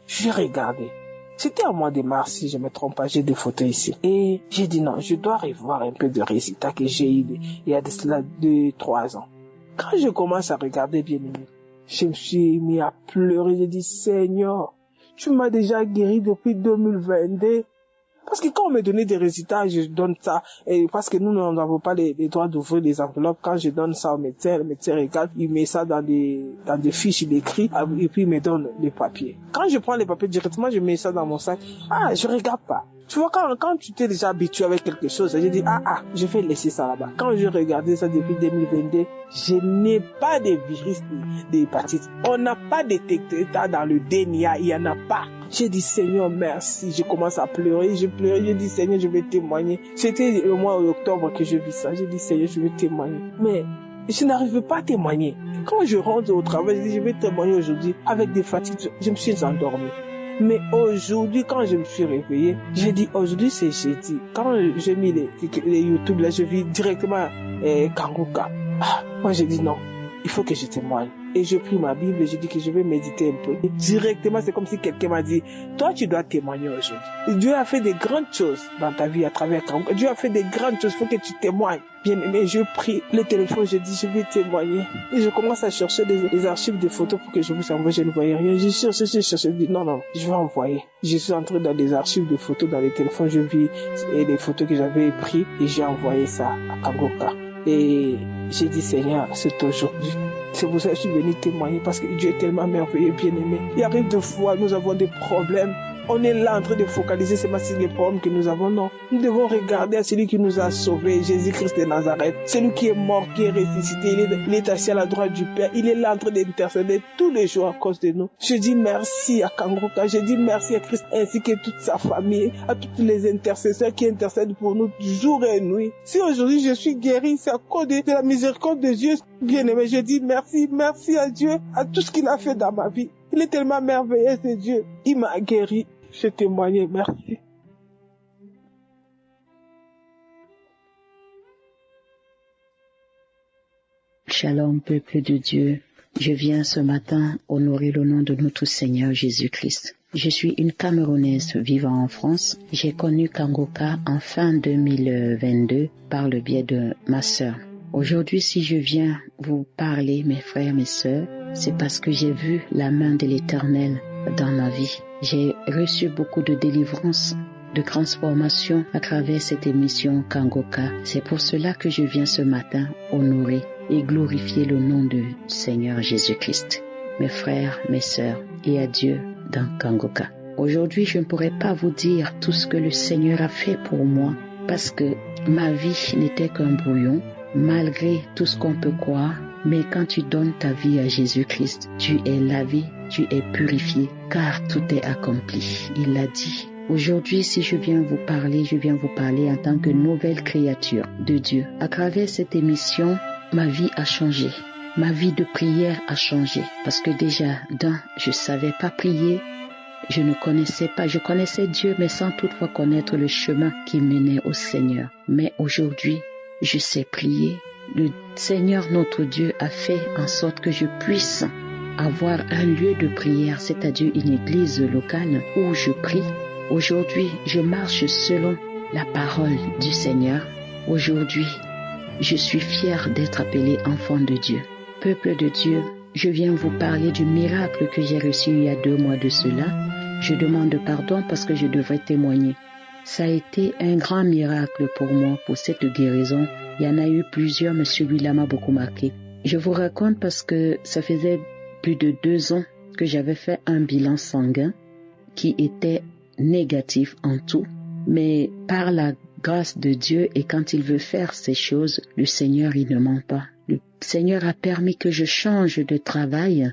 J'ai regardé. C'était au mois de mars, si je ne me trompe pas. J'ai des photos ici. Et j'ai dit non, je dois revoir un peu de résultats que j'ai eu il y a de cela 2-3 ans. Quand je commence à regarder bien aimé, je me suis mis à pleurer. J'ai dit, Seigneur, tu m'as déjà guéri depuis 2022. Parce que quand on me donnait des résultats, je donne ça. Et parce que nous n'avons pas les droits d'ouvrir les enveloppes. Quand je donne ça au médecin, le médecin regarde, il met ça dans des fiches, il écrit, et puis il me donne les papiers. Quand je prends les papiers directement, je mets ça dans mon sac. Je regarde pas. Tu vois, quand tu t'es déjà habitué avec quelque chose, je dis, je vais laisser ça là-bas. Quand je regardais ça depuis 2022, je n'ai pas de virus d'hépatite. On n'a pas détecté ça dans le DNA, il n'y en a pas. J'ai dit, Seigneur, merci. Je commence à pleurer, je dis, Seigneur, je vais témoigner. C'était le mois d'octobre que je vis ça. J'ai dit, Seigneur, je vais témoigner. Mais je n'arrive pas à témoigner. Quand je rentre au travail, je dis, je vais témoigner aujourd'hui. Avec des fatigues, je me suis endormi. Mais aujourd'hui, quand je me suis réveillé, j'ai dit, aujourd'hui c'est jeudi. Quand j'ai mis les YouTube, là, je vis directement Kanguka. Moi, j'ai dit non, il faut que je témoigne. Et je pris ma Bible et je dis que je vais méditer un peu. Et directement, c'est comme si quelqu'un m'a dit, toi, tu dois témoigner aujourd'hui. Dieu a fait des grandes choses dans ta vie à travers Kanguka. Dieu a fait des grandes choses, il faut que tu témoignes. Bien aimé, je prie le téléphone, je dis, je vais témoigner. Et je commence à chercher les archives de photos pour que je vous envoie. Je ne voyais rien. Je cherche, je dis, non, je vais envoyer. Je suis entré dans des archives de photos dans les téléphones, je vis les photos que j'avais prises et j'ai envoyé ça à Kanguka. Et j'ai dit, Seigneur, c'est aujourd'hui. C'est pour ça que je suis venu témoigner parce que Dieu est tellement merveilleux, bien aimé. Il arrive de fois, nous avons des problèmes. On est là en train de focaliser sur les problèmes que nous avons. Non, nous devons regarder à celui qui nous a sauvés, Jésus-Christ de Nazareth. Celui qui est mort, qui est ressuscité, il est assis à la droite du Père. Il est là en train d'intercéder tous les jours à cause de nous. Je dis merci à Kanguka, je dis merci à Christ ainsi que toute sa famille, à tous les intercesseurs qui intercèdent pour nous jour et nuit. Si aujourd'hui je suis guéri, c'est à cause de la miséricorde de Dieu. Bien aimé, je dis merci à Dieu, à tout ce qu'il a fait dans ma vie. Il est tellement merveilleux, ce Dieu. Il m'a guéri. Je témoigne, merci. Shalom, peuple de Dieu. Je viens ce matin honorer le nom de notre Seigneur Jésus-Christ. Je suis une Camerounaise vivant en France. J'ai connu Kanguka en fin 2022 par le biais de ma sœur. Aujourd'hui, si je viens vous parler, mes frères, mes sœurs, c'est parce que j'ai vu la main de l'Éternel dans ma vie. J'ai reçu beaucoup de délivrance, de transformation à travers cette émission Kanguka. C'est pour cela que je viens ce matin honorer et glorifier le nom du Seigneur Jésus-Christ. Mes frères, mes sœurs, et à Dieu dans Kanguka. Aujourd'hui, je ne pourrais pas vous dire tout ce que le Seigneur a fait pour moi parce que ma vie n'était qu'un brouillon, malgré tout ce qu'on peut croire. Mais quand tu donnes ta vie à Jésus-Christ, tu es lavé, tu es purifié, car tout est accompli. Il l'a dit. Aujourd'hui, si je viens vous parler en tant que nouvelle créature de Dieu. À travers cette émission, ma vie a changé. Ma vie de prière a changé. Parce que déjà, je savais pas prier. Je connaissais Dieu, mais sans toutefois connaître le chemin qui menait au Seigneur. Mais aujourd'hui, je sais prier. Le Seigneur notre Dieu a fait en sorte que je puisse avoir un lieu de prière, c'est-à-dire une église locale où je prie. Aujourd'hui, je marche selon la parole du Seigneur. Aujourd'hui, je suis fière d'être appelée enfant de Dieu. Peuple de Dieu, je viens vous parler du miracle que j'ai reçu il y a 2 mois de cela. Je demande pardon parce que je devrais témoigner. Ça a été un grand miracle pour moi, pour cette guérison. Il y en a eu plusieurs, mais celui-là m'a beaucoup marqué. Je vous raconte parce que ça faisait plus de 2 ans que j'avais fait un bilan sanguin qui était négatif en tout. Mais par la grâce de Dieu et quand il veut faire ces choses, le Seigneur, il ne ment pas. Le Seigneur a permis que je change de travail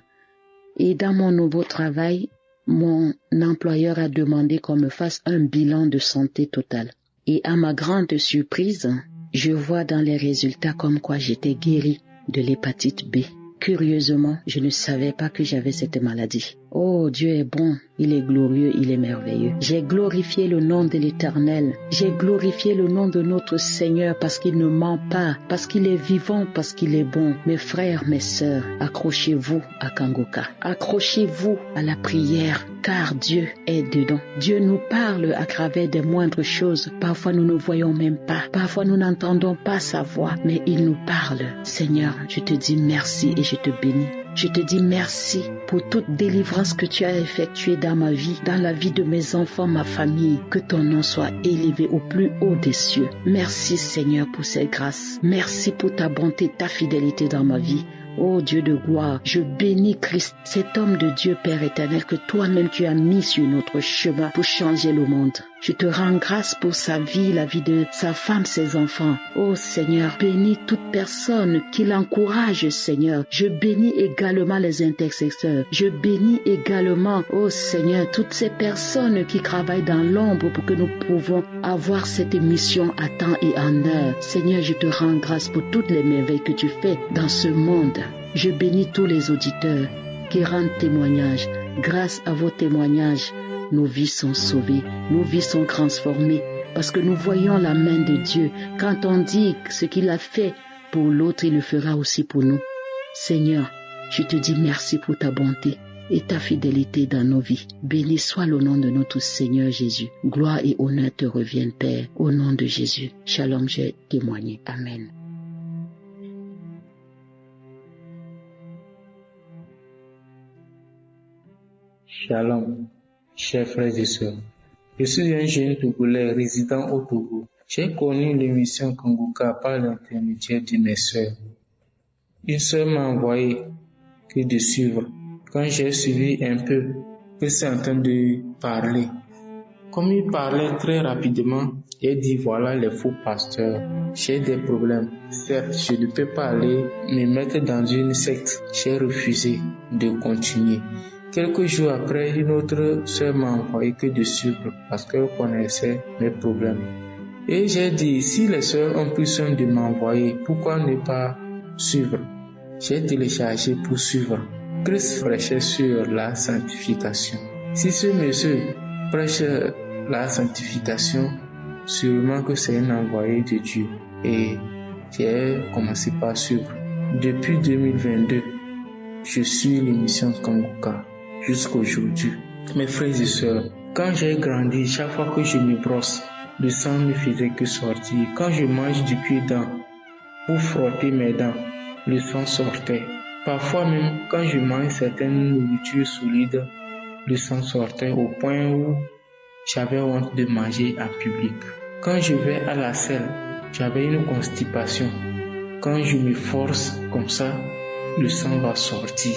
et dans mon nouveau travail, mon employeur a demandé qu'on me fasse un bilan de santé totale. Et à ma grande surprise, je vois dans les résultats comme quoi j'étais guérie de l'hépatite B. Curieusement, je ne savais pas que j'avais cette maladie. Oh, Dieu est bon, il est glorieux, il est merveilleux. J'ai glorifié le nom de l'Éternel. J'ai glorifié le nom de notre Seigneur parce qu'il ne ment pas, parce qu'il est vivant, parce qu'il est bon. Mes frères, mes sœurs, accrochez-vous à Kanguka. Accrochez-vous à la prière, car Dieu est dedans. Dieu nous parle à travers des moindres choses. Parfois, nous ne voyons même pas. Parfois, nous n'entendons pas sa voix, mais il nous parle. Seigneur, je te dis merci et je te bénis. Je te dis merci pour toute délivrance que tu as effectuée dans ma vie, dans la vie de mes enfants, ma famille. Que ton nom soit élevé au plus haut des cieux. Merci Seigneur pour cette grâce. Merci pour ta bonté, ta fidélité dans ma vie. Ô Dieu de gloire, je bénis Christ, cet homme de Dieu Père éternel que toi-même tu as mis sur notre chemin pour changer le monde. Je te rends grâce pour sa vie, la vie de sa femme, ses enfants. Ô Seigneur, bénis toute personne qui l'encourage, Seigneur. Je bénis également les intercesseurs. Je bénis également, ô Seigneur, toutes ces personnes qui travaillent dans l'ombre pour que nous pouvons avoir cette émission à temps et en heure. Seigneur, je te rends grâce pour toutes les merveilles que tu fais dans ce monde. Je bénis tous les auditeurs qui rendent témoignage. Grâce à vos témoignages, nos vies sont sauvées, nos vies sont transformées, parce que nous voyons la main de Dieu. Quand on dit ce qu'il a fait pour l'autre, il le fera aussi pour nous. Seigneur, je te dis merci pour ta bonté et ta fidélité dans nos vies. Béni soit le nom de notre Seigneur Jésus. Gloire et honneur te reviennent, Père, au nom de Jésus. Shalom, j'ai témoigné. Amen. Shalom, chers frères et sœurs. Je suis un jeune Togolais résidant au Togo. J'ai connu l'émission Kanguka par l'intermédiaire de mes sœurs. Une sœur m'a envoyé que de suivre. Quand j'ai suivi un peu, que c'est en train de parler. Comme il parlait très rapidement, j'ai dit voilà les faux pasteurs. J'ai des problèmes. Certes, je ne peux pas aller me mettre dans une secte. J'ai refusé de continuer. Quelques jours après, une autre sœur m'a envoyé que de suivre parce qu'elle connaissait mes problèmes. Et j'ai dit, si les sœurs ont pris soin de m'envoyer, pourquoi ne pas suivre? J'ai téléchargé pour suivre. Christ prêchait sur la sanctification. Si ce monsieur prêche la sanctification, sûrement que c'est un envoyé de Dieu. Et j'ai commencé par suivre. Depuis 2022, je suis l'émission Kanguka. Jusqu'aujourd'hui. Mes frères et sœurs, quand j'ai grandi, chaque fois que je me brosse, le sang ne faisait que sortir. Quand je mange du cuir-dent pour frotter mes dents, le sang sortait. Parfois même, quand je mange certaines nourritures solides, le sang sortait au point où j'avais honte de manger en public. Quand je vais à la selle, j'avais une constipation. Quand je me force comme ça, le sang va sortir.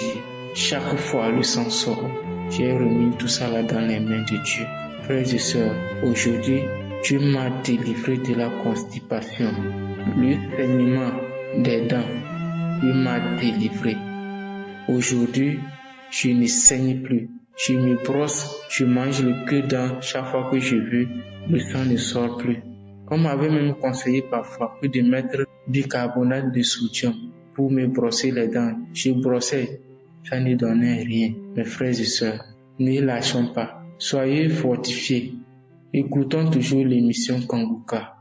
Chaque fois, le sang sort. J'ai remis tout ça là dans les mains de Dieu. Frères et sœurs, aujourd'hui, Dieu m'a délivré de la constipation. Le saignement des dents, Dieu m'a délivré. Aujourd'hui, je ne saigne plus. Je me brosse, je mange le cure-dent chaque fois que je veux, le sang ne sort plus. On m'avait même conseillé parfois de mettre bicarbonate de sodium pour me brosser les dents. Je brossais. Ça ne donnait rien. Mes frères et sœurs, ne lâchons pas. Soyez fortifiés. Écoutons toujours l'émission Kanguka.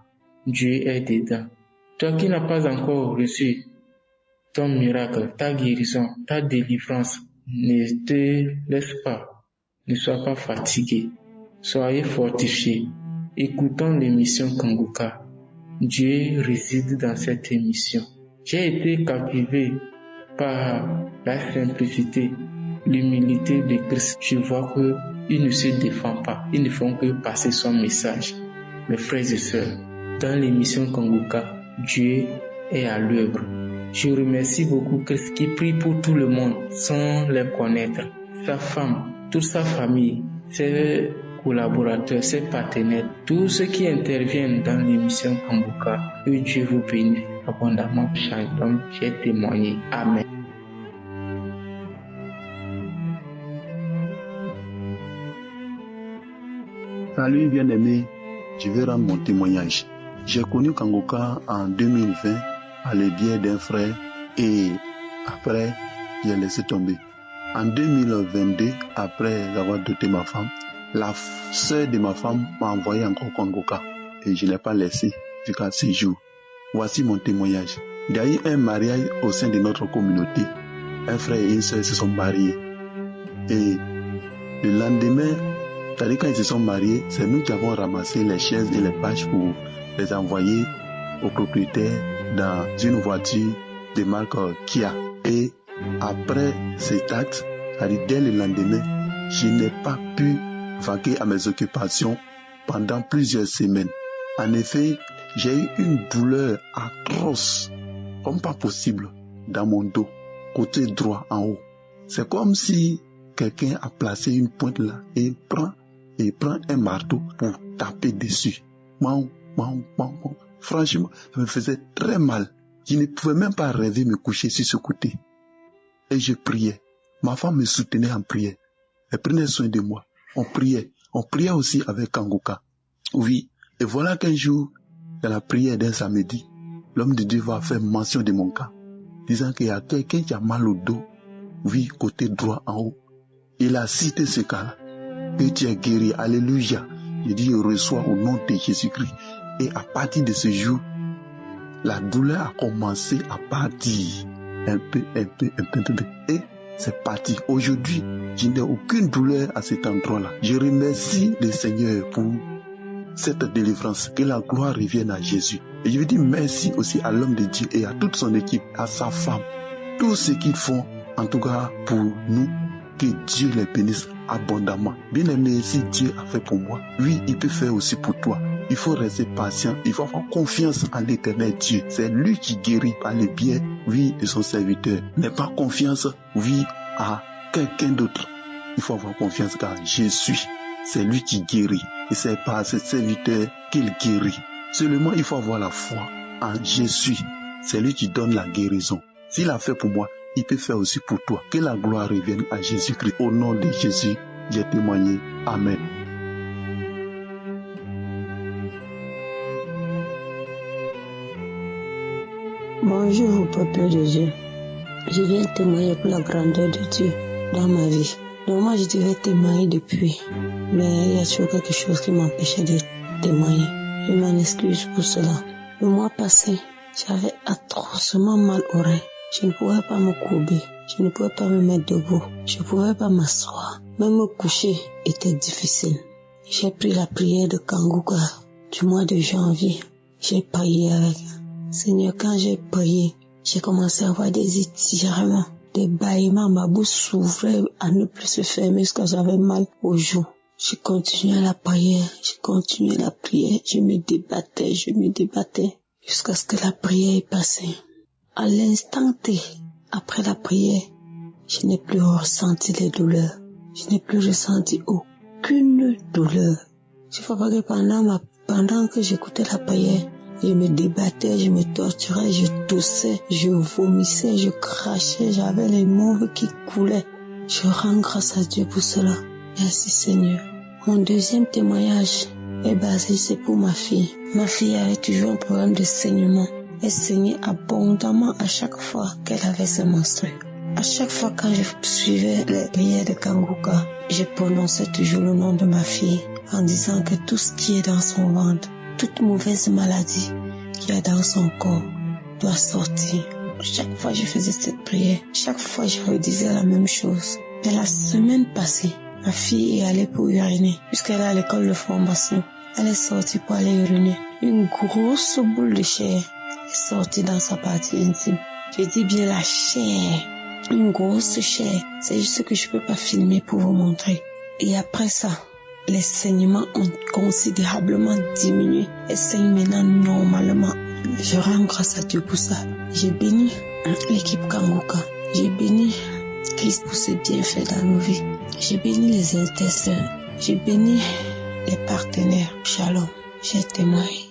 Dieu est dedans. Toi qui n'as pas encore reçu ton miracle, ta guérison, ta délivrance, ne te laisse pas. Ne sois pas fatigué. Soyez fortifiés. Écoutons l'émission Kanguka. Dieu réside dans cette émission. J'ai été captivé par la simplicité, l'humilité de Christ. Je vois qu'il ne se défend pas. Ils ne font que passer son message. Mes frères et sœurs, dans l'émission Kanguka, Dieu est à l'œuvre. Je remercie beaucoup Christ qui prie pour tout le monde sans les connaître. Sa femme, toute sa famille, ses collaborateurs, ses partenaires, tous ceux qui interviennent dans l'émission Kanguka. Que Dieu vous bénisse abondamment. Shalom, j'ai témoigné. Amen. Salut bien-aimé, je vais rendre mon témoignage. J'ai connu Kanguka en 2020 à le biais d'un frère et après j'ai laissé tomber. En 2022, après avoir doté ma femme, la sœur de ma femme m'a envoyé encore Kanguka et je ne l'ai pas laissé jusqu'à ce jour. Voici mon témoignage. Il y a eu un mariage au sein de notre communauté. Un frère et une sœur se sont mariés. Et le lendemain, c'est-à-dire quand ils se sont mariés, c'est nous qui avons ramassé les chaises et les bâches pour les envoyer au propriétaire dans une voiture de marque Kia. Et Après cet acte, c'est-à-dire dès le lendemain, je n'ai pas pu vaquer à mes occupations pendant plusieurs semaines. En effet, j'ai eu une douleur atroce, comme pas possible, dans mon dos, côté droit en haut. C'est comme si quelqu'un a placé une pointe là et prend un marteau pour taper dessus. Franchement, ça me faisait très mal. Je ne pouvais même pas rêver me coucher sur ce côté. Et je priais. Ma femme me soutenait en prière. Elle prenait soin de moi. On priait. On priait aussi avec Kanguka. Oui. Et voilà qu'un jour, dans la prière d'un samedi, l'homme de Dieu va faire mention de mon cas, disant qu'il y a quelqu'un qui a mal au dos, oui, côté droit en haut. Il a cité ce cas-là. Que tu es guéri. Alléluia. Je dis, je reçois au nom de Jésus-Christ. Et à partir de ce jour, la douleur a commencé à partir. Un peu. Et c'est parti. Aujourd'hui, je n'ai aucune douleur à cet endroit-là. Je remercie le Seigneur pour cette délivrance. Que la gloire revienne à Jésus. Et je veux dire merci aussi à l'homme de Dieu et à toute son équipe, à sa femme. Tout ce qu'ils font, en tout cas pour nous, que Dieu les bénisse abondamment. Bien aimé, si Dieu a fait pour moi, oui, il peut faire aussi pour toi. Il faut rester patient, il faut avoir confiance en l'éternel Dieu. C'est lui qui guérit par le biais, oui, de son serviteur. N'aie pas confiance, oui, à quelqu'un d'autre. Il faut avoir confiance car Jésus, c'est lui qui guérit. Et c'est par ce serviteur qu'il guérit. Seulement, il faut avoir la foi en Jésus. C'est lui qui donne la guérison. S'il a fait pour moi, il peut faire aussi pour toi. Que la gloire revienne à Jésus-Christ. Au nom de Jésus, j'ai témoigné. Amen. Bonjour, peuple de Dieu. Je viens témoigner pour la grandeur de Dieu dans ma vie. Normalement, je devais témoigner depuis, mais il y a toujours quelque chose qui m'empêchait de témoigner. Je m'en excuse pour cela. Le mois passé, j'avais atrocement mal au rein. Je ne pouvais pas me courber, je ne pouvais pas me mettre debout, je ne pouvais pas m'asseoir. Même me coucher était difficile. J'ai pris la prière de Kanguka du mois de janvier. J'ai prié avec. Seigneur, quand j'ai prié, j'ai commencé à avoir des étirements, des bâillements. Ma bouche s'ouvrait à ne plus se fermer parce que j'avais mal aux joues. J'ai continué la prière, je me débattais jusqu'à ce que la prière est passée. À l'instant T, après la prière, je n'ai plus ressenti les douleurs. Je n'ai plus ressenti aucune douleur. Je vois que pendant que j'écoutais la prière, je me débattais, je me torturais, je toussais, je vomissais, je crachais, j'avais les mauves qui coulaient. Je rends grâce à Dieu pour cela. Merci Seigneur. Mon deuxième témoignage est basé, c'est pour ma fille. Ma fille avait toujours un problème de saignement. Elle saignait abondamment à chaque fois qu'elle avait ses menstrues. À chaque fois quand je suivais les prières de Kanguka, je prononçais toujours le nom de ma fille en disant que tout ce qui est dans son ventre, toute mauvaise maladie qu'il y a dans son corps doit sortir. Chaque fois je faisais cette prière, chaque fois je redisais la même chose. Et la semaine passée, ma fille est allée pour uriner, puisqu'elle est à l'école de formation. Elle est sortie pour aller uriner. Une grosse boule de chair est sortie dans sa partie intime. Je dis bien la chair, une grosse chair. C'est juste que je peux pas filmer pour vous montrer. Et après ça, les saignements ont considérablement diminué. Elle saigne maintenant normalement. Je rends grâce à Dieu pour ça. J'ai béni l'équipe Kanguka. J'ai béni Christ pour ses bienfaits dans nos vies. J'ai béni les intercesseurs. J'ai béni les partenaires. Shalom. J'ai témoigné.